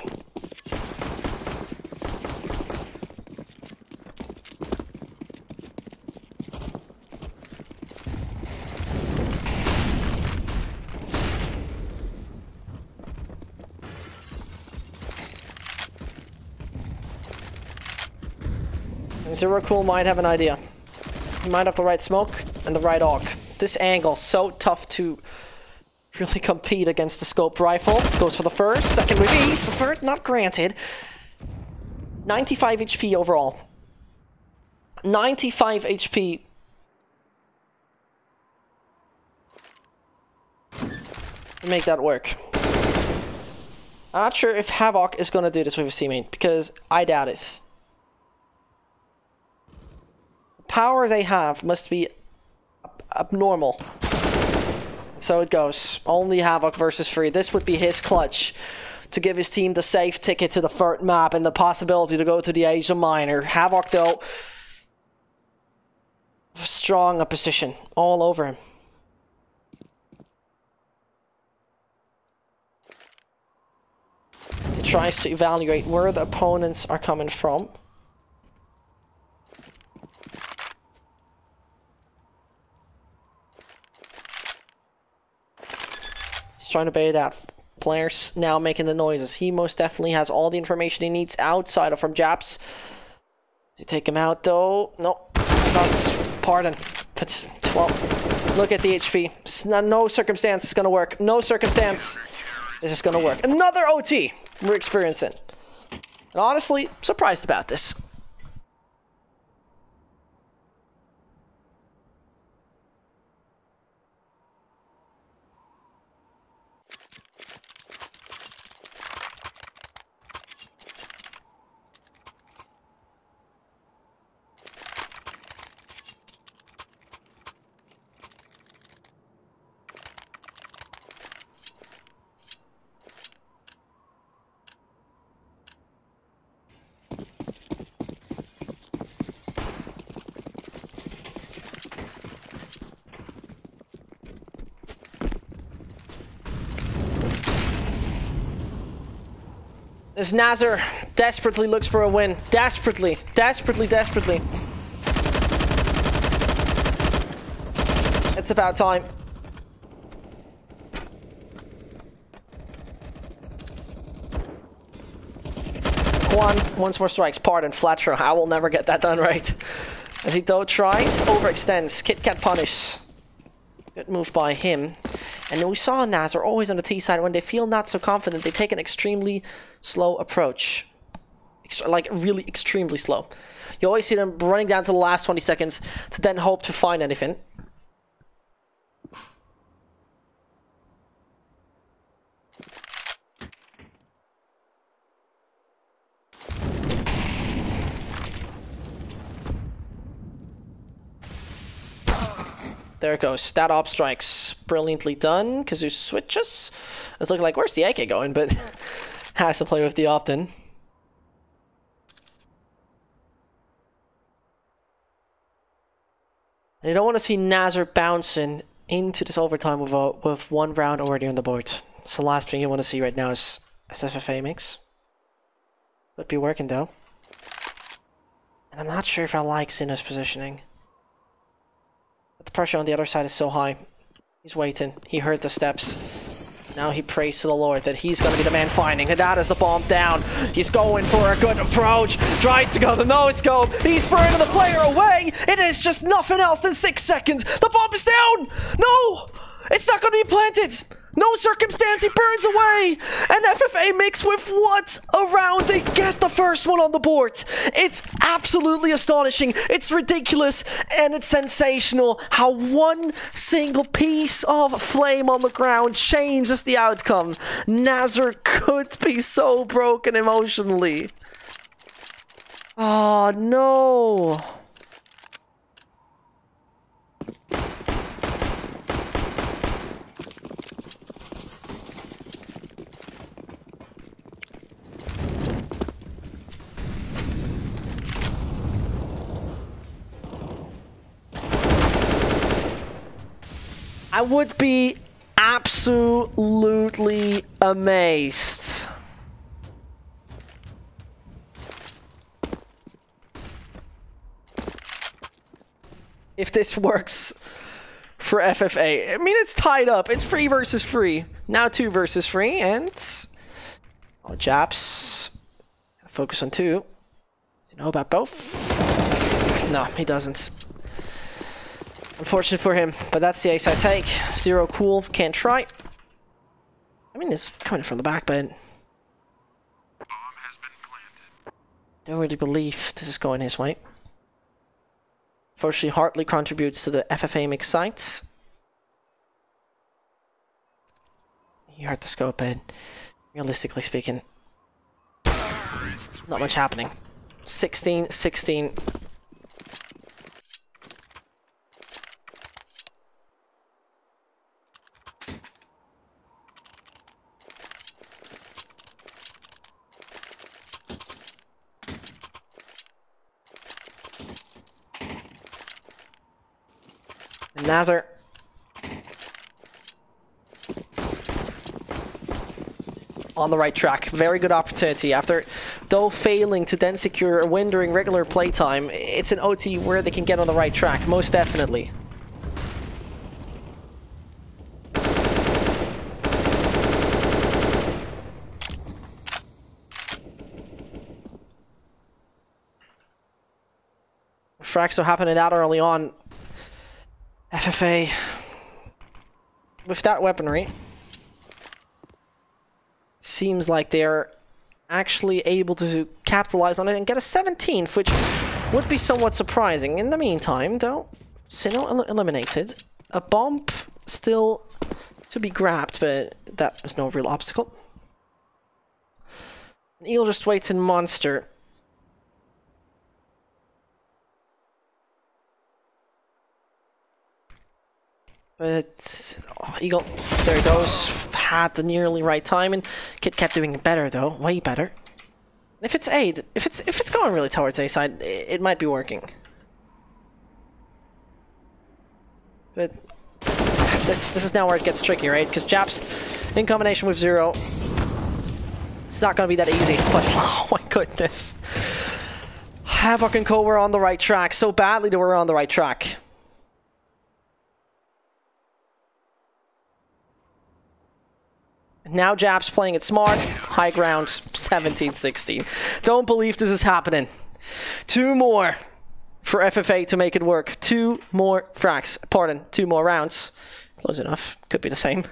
And Zero Cool might have an idea. He might have the right smoke and the right AUG. This angle, so tough to really compete against the scope rifle. Goes for the first, second release, the third not granted. 95 HP overall. 95 HP. To make that work. I'm not sure if Havoc is gonna do this with his teammate, because I doubt it. The power they have must be abnormal. So it goes. Only Havoc versus 3. This would be his clutch to give his team the safe ticket to the third map and the possibility to go to the Asia Minor. Havoc, though, strong opposition all over him. tries to evaluate where the opponents are coming from. He's trying to bait it out. Players now making the noises. He most definitely has all the information he needs outside of from Japs. Does he take him out though? No. Does. Pardon. But, well, look at the HP. No circumstance is gonna work. No circumstance is just gonna work. Another OT we're experiencing. And honestly, surprised about this. This NASR desperately looks for a win. Desperately. Desperately, desperately. It's about time. Juan, once more strikes. Pardon, flat throw. I will never get that done right. As he though tries, overextends. Kit Kat punish. Good move by him. And we saw NASR always on the T side, when they feel not so confident, they take an extremely slow approach. Like, really extremely slow. You always see them running down to the last 20 seconds to then hope to find anything. There it goes. Stat op strikes. Brilliantly done. Kazoo switches. It's looking like, where's the AK going? But has to play with the opt-in. And you don't want to see NASR bouncing into this overtime with one round already on the board. It's the last thing you want to see right now is FFA mix. Would be working though. And I'm not sure if I like Sinnoh's positioning. The pressure on the other side is so high. He's waiting. He heard the steps. Now he prays to the Lord that he's going to be the man finding. And that is the bomb down. He's going for a good approach. Tries to go the no-scope. He's burning the player away. It is just nothing else than 6 seconds. The bomb is down. No! It's not going to be planted. No circumstance, he burns away! And FFA mix with what a round, they get the first one on the board! It's absolutely astonishing, it's ridiculous, and it's sensational how one single piece of flame on the ground changes the outcome. NASR could be so broken emotionally. Oh no! I would be absolutely amazed if this works for FFA. I mean, it's tied up. It's 3 versus 3. Now 2 versus 3, and oh, Japs. Focus on 2. Does he know about both? No, he doesn't. Unfortunate for him, but that's the ace I take. 0 cool, can't try. I mean, it's coming from the back, but don't really believe this is going his way. Fortunately, Hartley contributes to the FFA mix sites. He hurt the scope, but realistically speaking, not much happening. 16-16. NASR. on the right track. Very good opportunity. After, though failing to then secure a win during regular playtime, it's an OT where they can get on the right track, most definitely. Frags so happening that early on. FFA, with that weaponry, seems like they're actually able to capitalize on it and get a 17th, which would be somewhat surprising. In the meantime, though, Sinnoh eliminated. A bomb still to be grabbed, but that is no real obstacle. And Eel just waits in Monster. But oh, Eagle, there he goes. Had the nearly right time, and Kit kept doing better though, way better. If it's A, if it's going really towards A side, it might be working. But this is now where it gets tricky, right? Because Japs, in combination with Zero, it's not gonna be that easy. But oh my goodness, Havoc and Co were on the right track so badly that we're on the right track. Now Japs playing it smart, high ground, 17-16. Don't believe this is happening. 2 more for FFA to make it work. 2 more frags, pardon, 2 more rounds. Close enough, could be the same.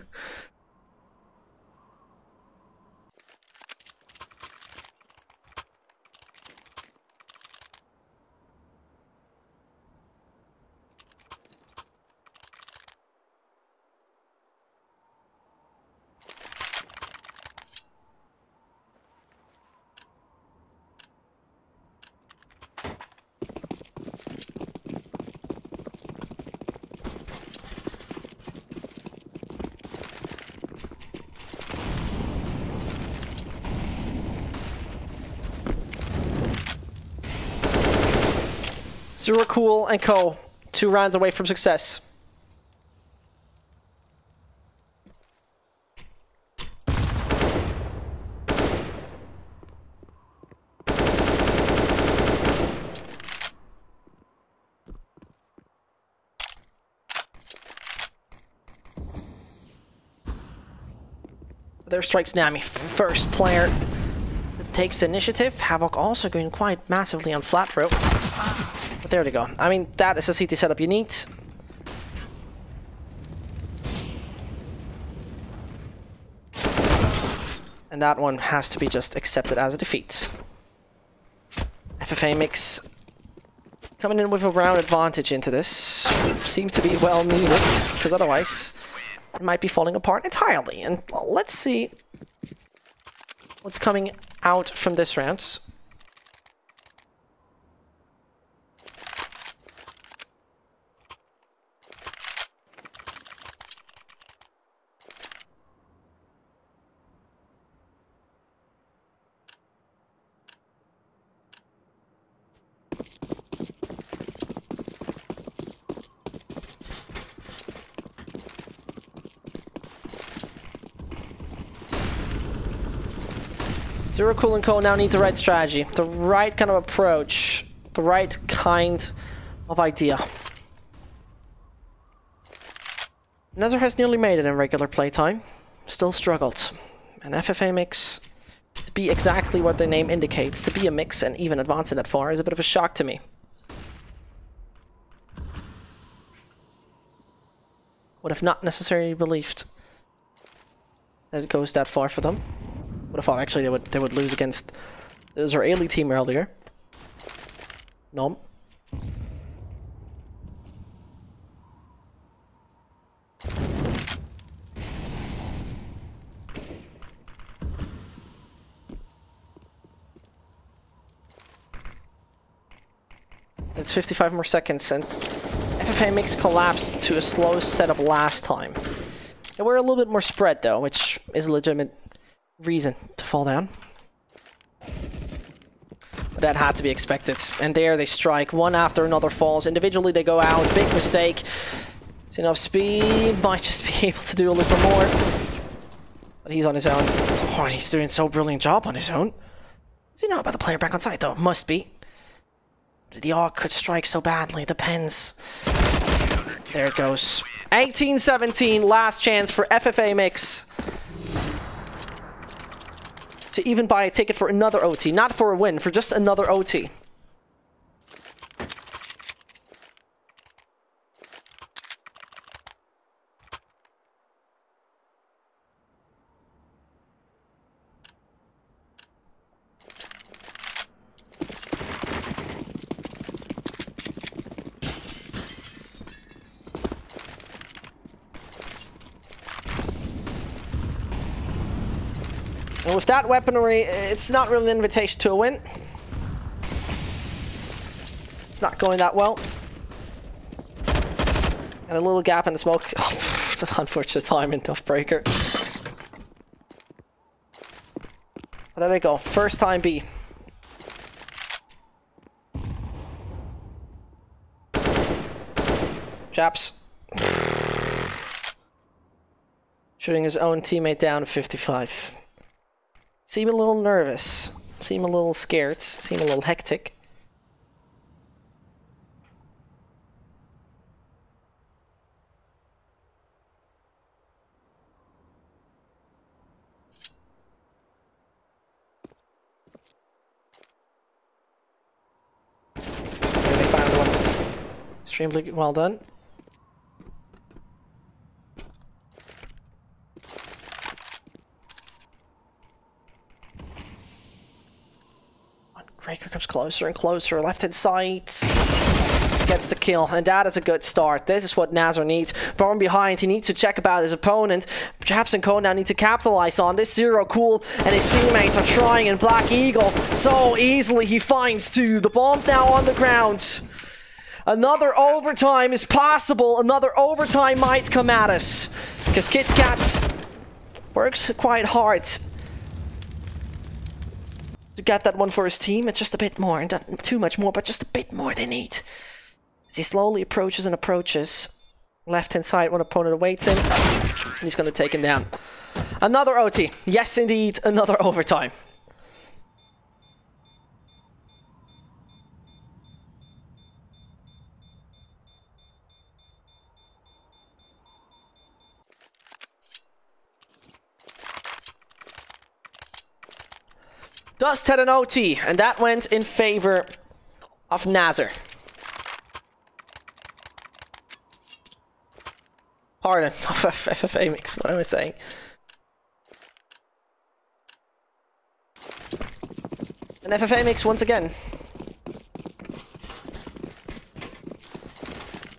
Zero Cool and Co. 2 rounds away from success. There strikes Nami, first player that takes initiative. Havoc also going quite massively on flat rope. But there they go. I mean, that is a CT setup you need. And that one has to be just accepted as a defeat. FFA mix coming in with a round advantage into this. Seems to be well needed, because otherwise it might be falling apart entirely. And let's see what's coming out from this round. Zero Cool and Co now need the right strategy, the right kind of approach, the right kind of idea. NASR has nearly made it in regular playtime, still struggled. And FFA mix, to be exactly what the name indicates, to be a mix and even advance it that far is a bit of a shock to me. Would have not necessarily believed that it goes that far for them. Would have thought actually they would lose against the Israeli team earlier. No. It's 55 more seconds and FFA mix collapsed to a slow setup last time. They were a little bit more spread though, which is a legitimate reason to fall down. But that had to be expected. And there they strike, one after another falls. Individually they go out, big mistake. It's enough speed, might just be able to do a little more. But he's on his own. Oh, he's doing so brilliant job on his own. Does he know about the player back on site, though? Must be. The AUG could strike so badly. Depends. There it goes. 18-17. Last chance for FFA Mix to even buy a ticket for another OT. Not for a win, for just another OT. And with that weaponry, it's not really an invitation to a win. It's not going that well. And a little gap in the smoke. Oh, it's an unfortunate timing, tough breaker. But there they go. First time B. Chaps. Shooting his own teammate down to 55. Seem a little nervous. Seem a little scared. Seem a little hectic. There they found one. Extremely well done. Breaker comes closer and closer, left-hand side, gets the kill, and that is a good start. This is what NASR needs. From behind, he needs to check about his opponent. Chaps and Co now need to capitalize on this. Zero Cool and his teammates are trying, and Black Eagle so easily he finds two. The bomb now on the ground. Another overtime is possible. Another overtime might come at us, because Kit Kat works quite hard to get that one for his team. It's just a bit more, and not too much more, but just a bit more they need. As he slowly approaches and approaches. Left-hand side, one opponent awaits him. And he's going to take him down. Another OT. Yes, indeed, another overtime. Dust had an OT, and that went in favor of NASR. Pardon, FFA Mix, what am I saying? And FFA Mix once again.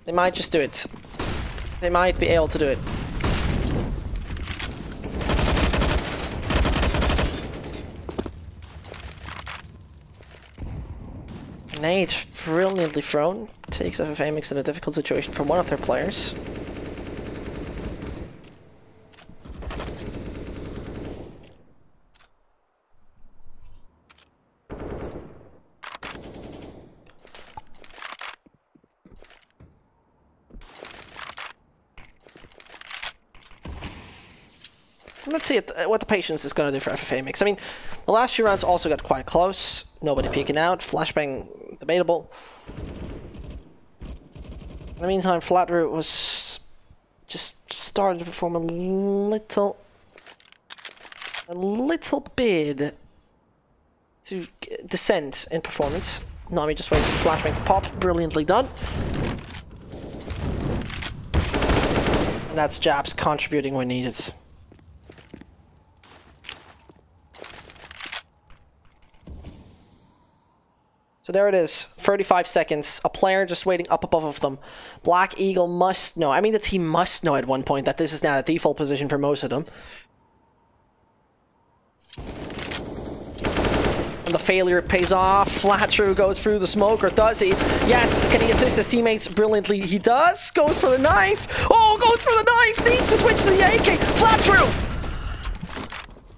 They might just do it. They might be able to do it. Grenade, brilliantly thrown, takes FFA Mix in a difficult situation for one of their players. Let's see what the patience is going to do for FFA Mix. I mean, the last few rounds also got quite close. Nobody peeking out. Flashbang, debatable. In the meantime, Flatroot was just started to perform a little bit to descend in performance. Nami just waiting for Flashbang to pop. Brilliantly done. And that's Jabs contributing when needed. So there it is, 35 seconds, a player just waiting up above them. Black Eagle must know, I mean the team must know at one point that this is now the default position for most of them. And the failure pays off, Flatroot goes through the smoke, or does he? Yes, can he assist his teammates brilliantly? He does, goes for the knife! Oh, goes for the knife, needs to switch to the AK, Flatroot!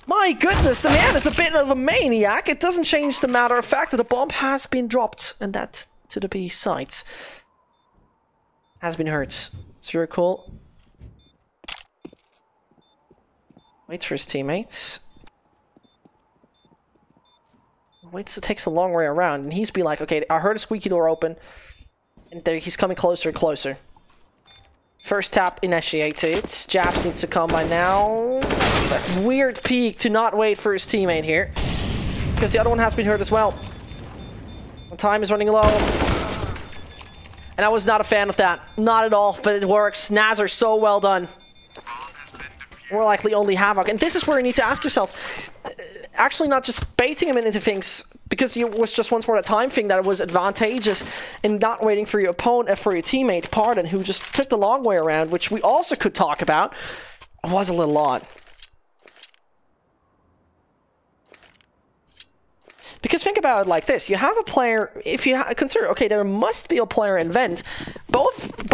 My goodness, the man is a bit of a maniac. It doesn't change the matter of fact that a bomb has been dropped, and that to the B site has been hurt. Zero Cool. Waits for his teammates. Waits, it takes a long way around, and he's be like, okay, I heard a squeaky door open, and there, he's coming closer and closer. First tap initiated. Japs needs to come by now. That weird peek to not wait for his teammate here, because the other one has been hurt as well. The time is running low. And I was not a fan of that. Not at all, but it works. NASR, so well done. More likely only Havoc. And this is where you need to ask yourself, actually not just baiting him into things, because it was just once more a time thing that was advantageous in not waiting for your opponent, for your teammate, Pardon, who just took the long way around, which we also could talk about. It was a little odd. Because think about it like this, you have a player, if you consider, okay, there must be a player in Vent, both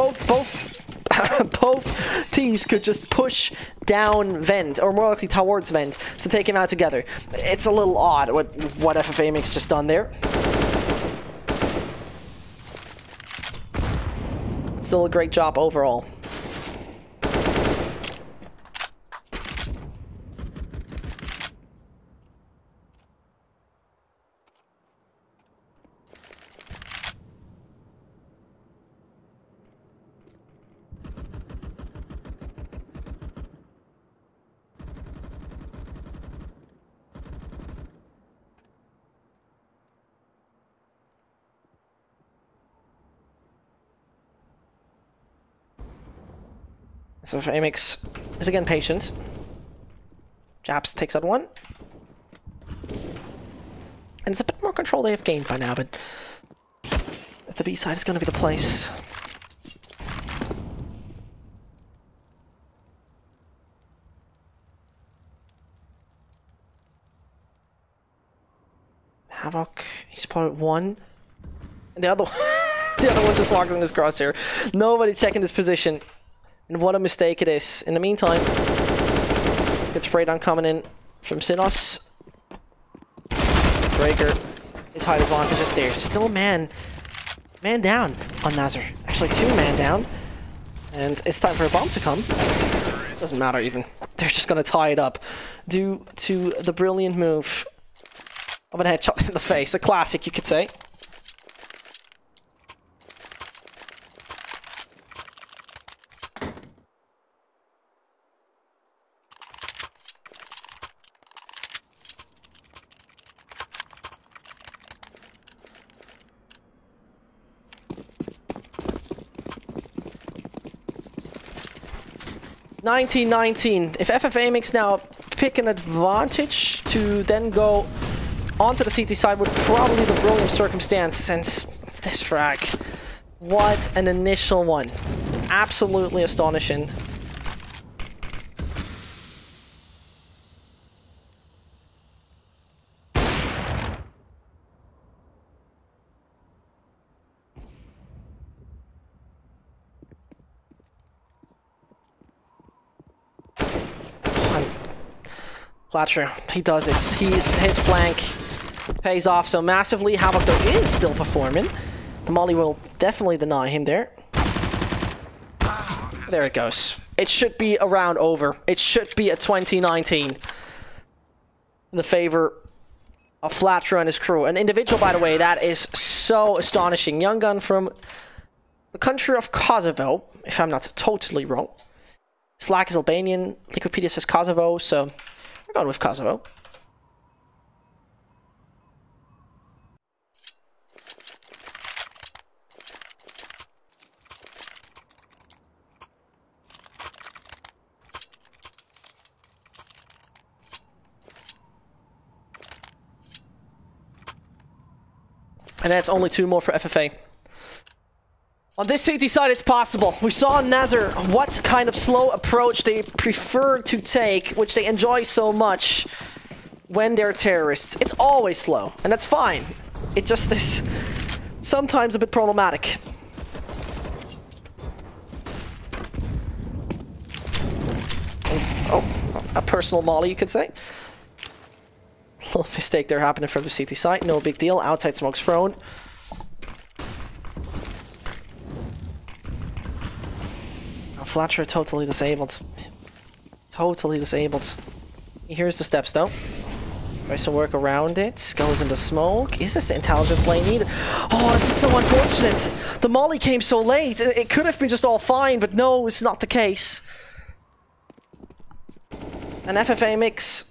teams could just push down Vent, or more likely towards Vent, to take him out together. It's a little odd what FFA makes just done there. Still a great job overall. So if Amix is again patient, Japs takes out one. And it's a bit more control they have gained by now, but if the B side is going to be the place. Havoc, he spotted one. And the other one just logs in his crosshair. Nobody checking this position. And what a mistake it is. In the meantime, gets sprayed on coming in from Sinos. Breaker. His height advantage is there. Still man down on NASR. Actually, 2 man down. And it's time for a bomb to come. Doesn't matter even. They're just gonna tie it up. Due to the brilliant move of a headshot in the face. A classic, you could say. $19-19. If FFA makes now pick an advantage to then go onto the CT side would probably be the brilliant circumstance since this frag. What an initial one. Absolutely astonishing. Flatcher, he does it. His flank pays off so massively. Havoc though is still performing. The molly will definitely deny him there. There it goes. It should be a round over. It should be a 2019 in the favor of Flatcher and his crew. An individual, by the way, that is so astonishing. Young gun from the country of Kosovo, if I'm not totally wrong. Slack is Albanian. Wikipedia says Kosovo, so we're going with Kosovo. And that's only 2 more for FFA. On this CT side, it's possible. We saw in NASR what kind of slow approach they prefer to take, which they enjoy so much when they're terrorists. It's always slow, and that's fine. It just is sometimes a bit problematic. Oh, a personal molly, you could say. Little mistake there happening from the CT side. No big deal. Outside smoke's thrown. Flatcher totally disabled. Totally disabled. He hears the steps though. Tries to work around it. Goes into smoke. Is this the intelligent play needed? Oh, this is so unfortunate. The molly came so late. It could have been just all fine, but no, it's not the case. An FFA mix.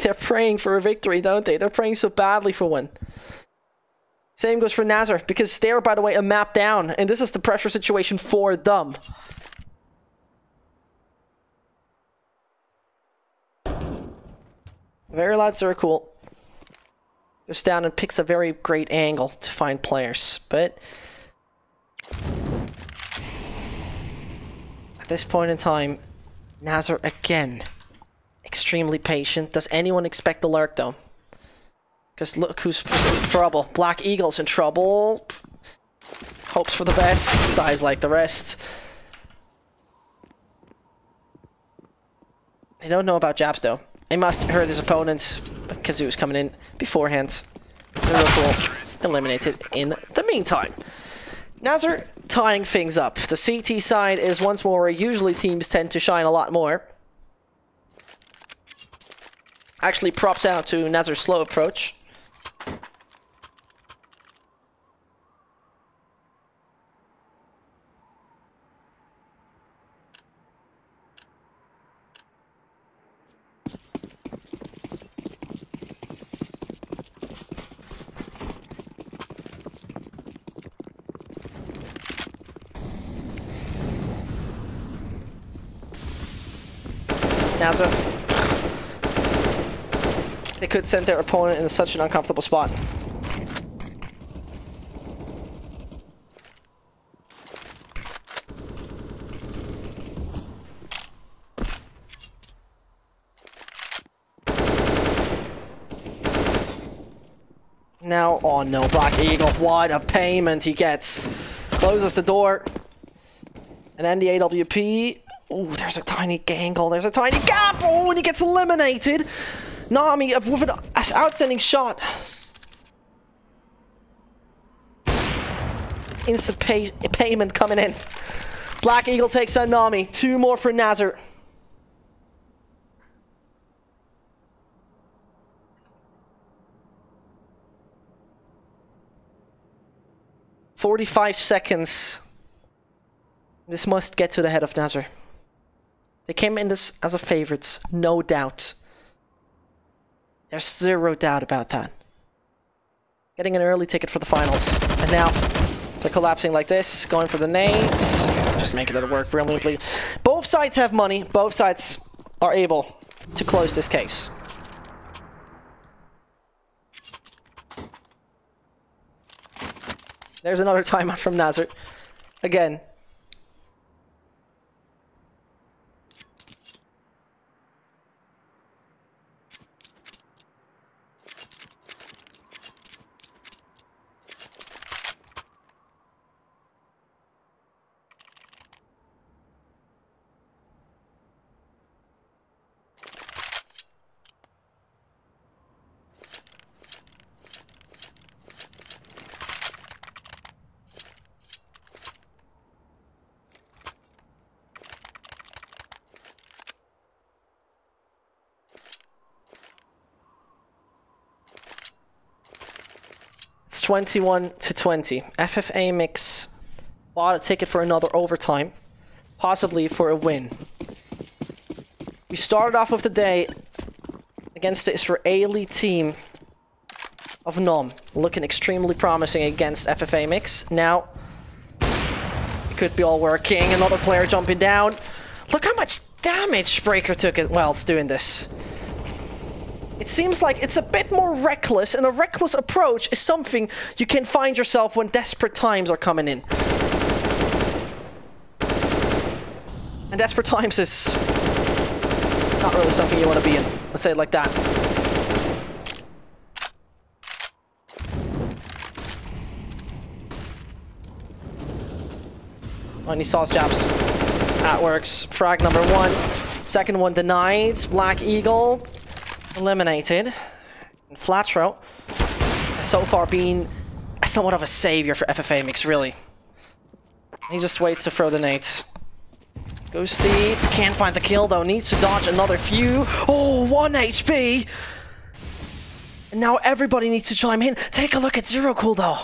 They're praying for a victory, don't they? They're praying so badly for one. Same goes for NASR, because they're, by the way, a map down, and this is the pressure situation for them. Very loud circle. Goes down and picks a very great angle to find players, but at this point in time, NASR again, extremely patient. Does anyone expect the lurk though? Because look who's in trouble. Black Eagle's in trouble. Hopes for the best, dies like the rest. I don't know about jabs though. He must have heard his opponent because he was coming in beforehand. Liverpool eliminated in the meantime. NASR tying things up. The CT side is once more where usually teams tend to shine a lot more. Actually, props out to NASR's slow approach. They could send their opponent in such an uncomfortable spot. Now, oh no, Black Eagle, what a payment he gets. Closes the door. And then the AWP. Oh, there's a tiny angle, there's a tiny gap! Oh, and he gets eliminated! Nami with an outstanding shot. Instant payment coming in. Black Eagle takes out Nami. 2 more for NASR. "45 seconds. This must get to the head of NASR. They came in this as a favorites, no doubt. There's 0 doubt about that. Getting an early ticket for the finals. And now, they're collapsing like this, going for the nades. Just making it work brilliantly. Both sides have money. Both sides are able to close this case. There's another timeout from NASR. Again. It's 21-20. FFA mix bought a ticket for another overtime, possibly for a win. We started off with the day against the Israeli team of Nom, looking extremely promising against FFA mix. Now, it could be all working. Another player jumping down. Look how much damage Breaker took it. Well, it's doing this. It seems like it's a bit more reckless, and a reckless approach is something you can find yourself when desperate times are coming in. And desperate times is not really something you want to be in. Let's say it like that. Oh, and he saw his jabs. That works. Frag number 1. Second one denied. Black Eagle eliminated. And Flatro has so far been somewhat of a savior for FFA mix, really. He just waits to throw the nades. Ghosty can't find the kill though, needs to dodge another few. Oh, 1 HP! And now everybody needs to chime in. Take a look at Zero Cool though.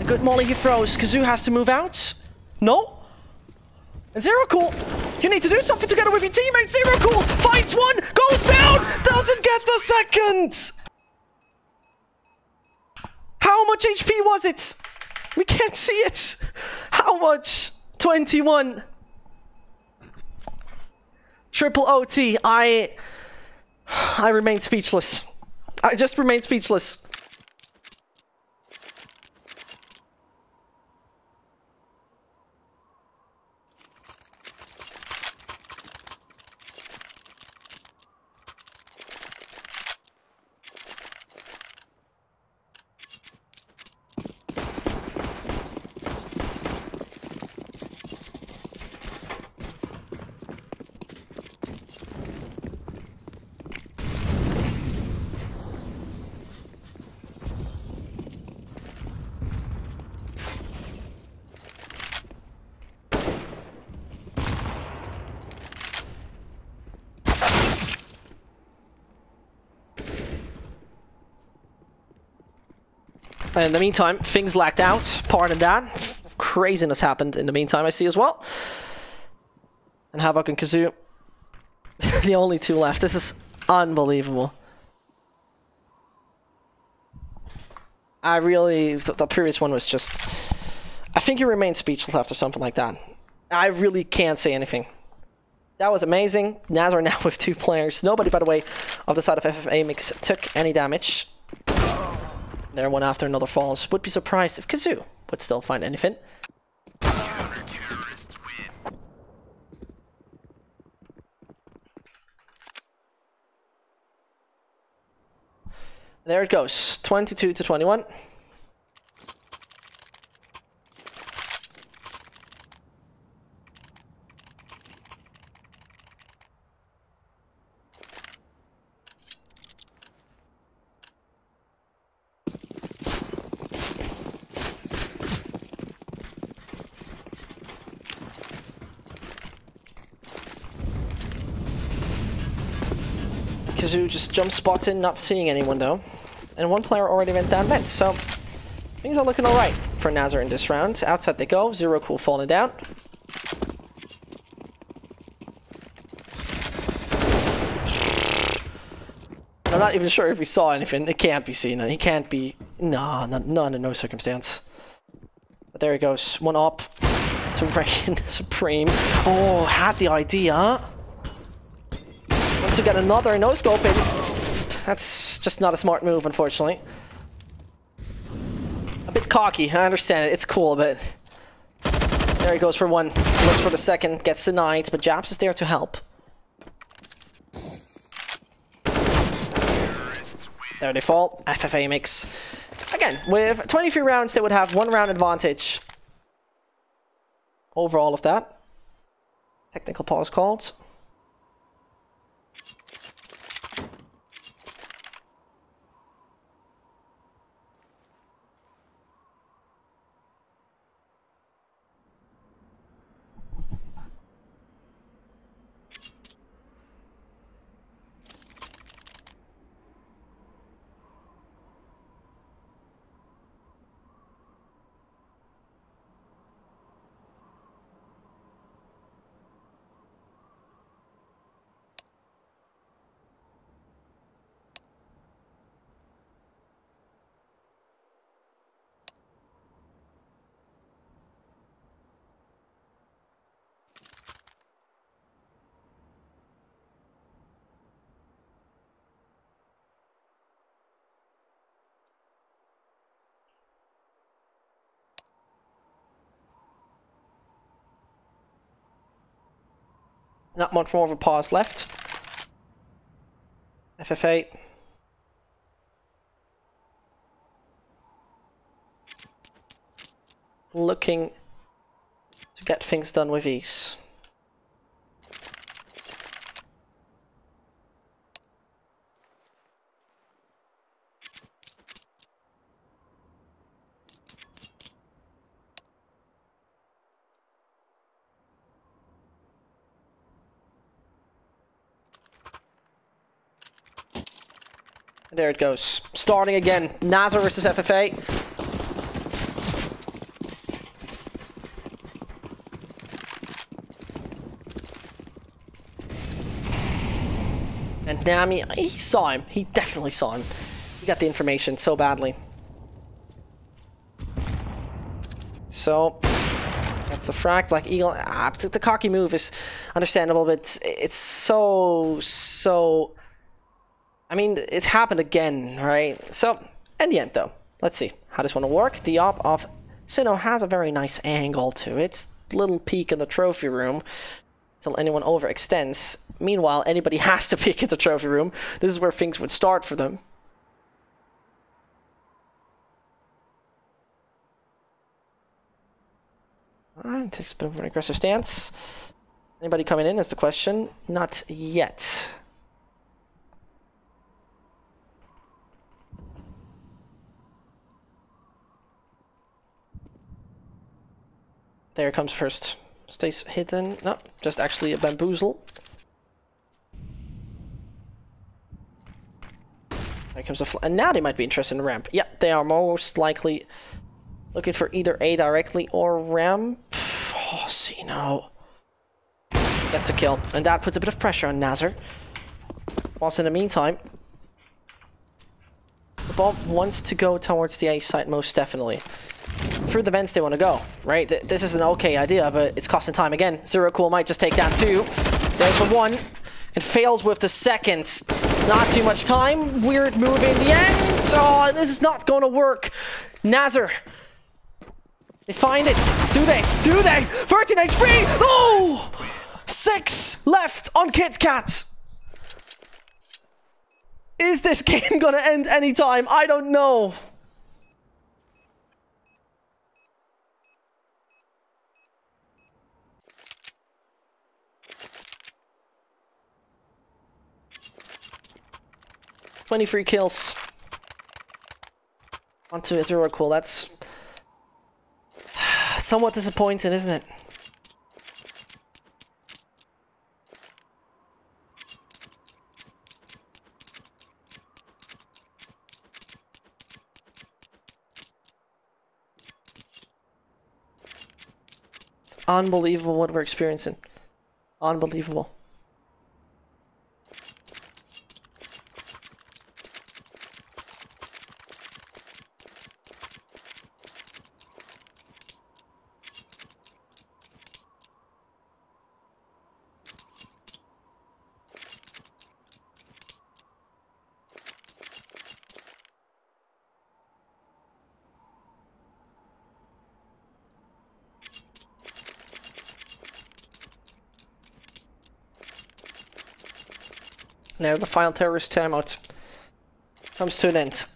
A good molly he throws. Kazoo has to move out. No? And Zero Cool, you need to do something together with your teammates. Zero Cool finds one, goes down, doesn't get the second. How much HP was it? We can't see it. How much? 21. Triple OT. I remain speechless. I just remain speechless. In the meantime, things lacked out. Pardon that. Craziness happened in the meantime, I see as well. And Havoc and Kazoo. The only two left. This is unbelievable. I really... The previous one was just... I think you remain speechless after something like that. I really can't say anything. That was amazing. NASR now with 2 players. Nobody, by the way, on the side of FFA mix took any damage. There, one after another falls. Would be surprised if Kazoo would still find anything. There it goes. 22 to 21. Kazoo just jump spots in, not seeing anyone though. And one player already went down mid, so things are looking alright for NASR in this round. Outside they go, Zero Cool falling down. I'm not even sure if we saw anything. It can't be seen. He can't be... No, no, under no circumstance. But there he goes. One up to Rain Supreme. Oh, had the idea. Once again, another no-scope in. That's just not a smart move, unfortunately. A bit cocky, I understand it. It's cool, but... There he goes for one. Looks for the second, gets denied, but Japs is there to help. There they fall. FFA mix. Again, with 23 rounds, they would have 1 round advantage over all of that. Technical pause called. Not much more of a pause left. FFA. Looking to get things done with ease. There it goes. Starting again. NASR versus FFA. And Nami, he saw him. He definitely saw him. He got the information so badly. So, that's the frag. Black Eagle. The cocky move is understandable, but it's so... I mean, it's happened again, right? So, in the end, though, let's see how this one will work. The op of Sinnoh has a very nice angle to it. Little peek in the trophy room until anyone overextends. Meanwhile, anybody has to peek in the trophy room. This is where things would start for them. Alright, takes a bit of an aggressive stance. Anybody coming in is the question. Not yet. There it comes first. Stays hidden. No, just actually a bamboozle. There comes a and now they might be interested in ramp. Yep, they are most likely looking for either A directly or ramp. Oh, Sinnoh gets a kill, and that puts a bit of pressure on NASR. Whilst in the meantime, the ball wants to go towards the A side most definitely. Through the vents they want to go, right? This is an okay idea, but it's costing time again. Zero Cool might just take down two. There's for one. It fails with the second. Not too much time. Weird move in the end. Oh, this is not going to work. NASR. They find it. Do they? Do they? 13 HP. Oh! 6 left on Kit Kat. Is this game going to end anytime? I don't know. "23 kills. Onto a Zero Cool. That's somewhat disappointing, isn't it? It's unbelievable what we're experiencing. Unbelievable. Now the final terrorist timeout comes to an end.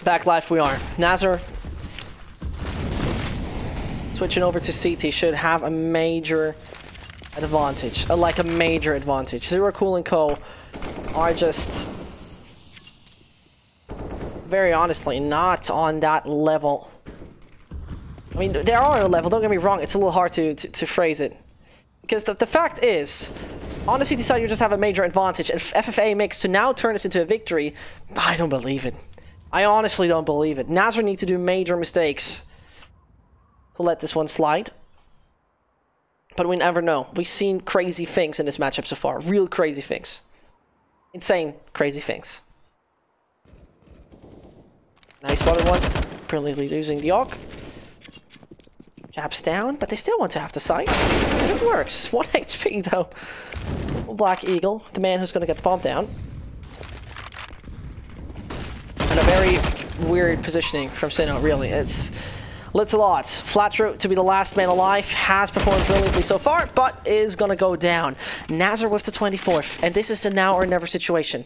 Back live we are. NASR switching over to CT should have a major advantage. Like a major advantage. Zero Cool and Co are just very honestly not on that level. I mean, they are on a level, don't get me wrong, it's a little hard to phrase it. Because the fact is, on the CT side you just have a major advantage, and FFA makes to now turn this into a victory, I don't believe it. I honestly don't believe it. NASR need to do major mistakes to let this one slide. But we never know. We've seen crazy things in this matchup so far. Real crazy things. Insane crazy things. Nice spotted one. Brilliantly using the AUG. Jabs down, but they still want to have the sights. And it works. 1 HP though. Black Eagle, the man who's going to get the bomb down. And a very weird positioning from Sinnoh, really. It's a lot. Flatro, to be the last man alive, has performed brilliantly so far, but is gonna go down. NASR with the 24th, and this is a now or never situation.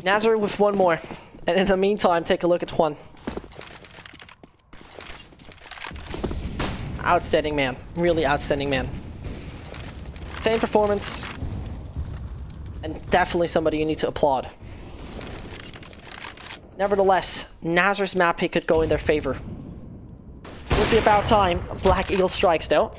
NASR with one more. And in the meantime, take a look at Juan. Outstanding man. Really outstanding man. Same performance. And definitely somebody you need to applaud. Nevertheless, NASR's map pick could go in their favor. Would be about time. Black Eagle strikes though.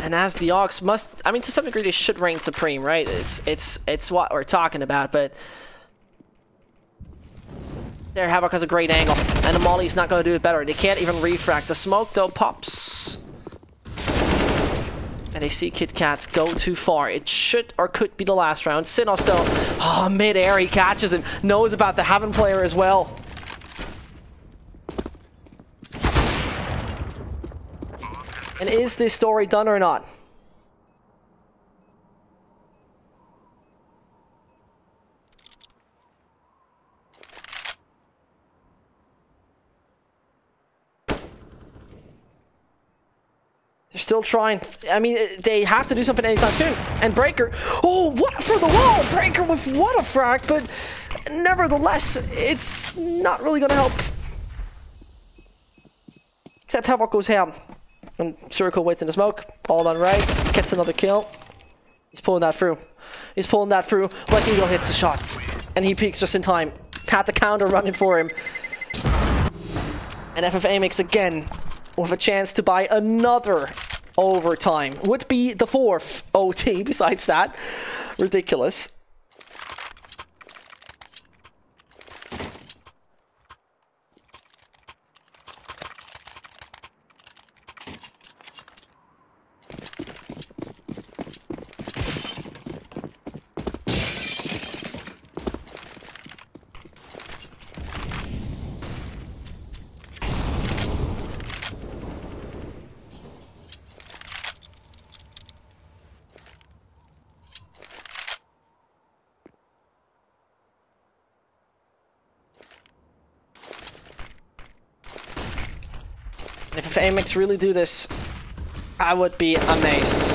And as the Augs must, I mean, to some degree, they should reign supreme, right? It's what we're talking about, but there, Havoc has a great angle, and the Molly's not going to do it better. They can't even refract. The smoke, though, pops. And they see Kit Kats go too far. It should or could be the last round. Sinos, though, oh, mid-air, he catches him. Knows about the Heaven player as well. And is this story done or not? They're still trying. I mean, they have to do something anytime soon. And Breaker, oh, what for the wall? Breaker with what a frag, but nevertheless, it's not really going to help. Except Havoc goes ham. And Circle waits in the smoke. All done right. Gets another kill. He's pulling that through. He's pulling that through. Black Eagle hits the shot. And he peeks just in time. Had the counter running for him. And FFA makes again with a chance to buy another overtime. Would be the 4th OT besides that. Ridiculous. If Amex really do this, I would be amazed.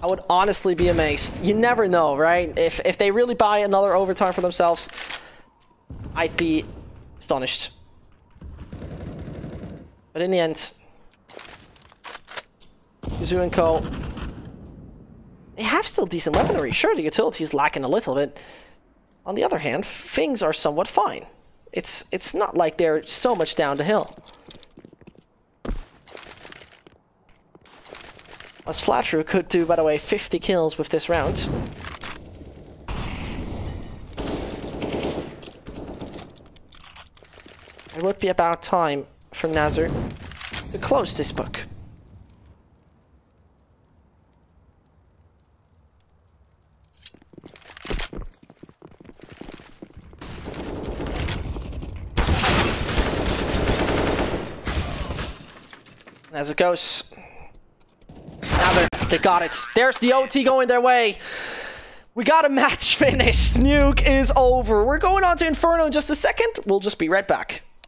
I would honestly be amazed. You never know, right? If they really buy another overtime for themselves, I'd be astonished. But in the end, Yuzu and Co. They have still decent weaponry. Sure, the utility is lacking a little bit. On the other hand, things are somewhat fine. It's not like they're so much down the hill. As Flatru could do, by the way, 50 kills with this round. It would be about time for NASR to close this book. As it goes. Now they got it. There's the OT going their way. We got a match finished. Nuke is over. We're going on to Inferno in just a second. We'll just be right back.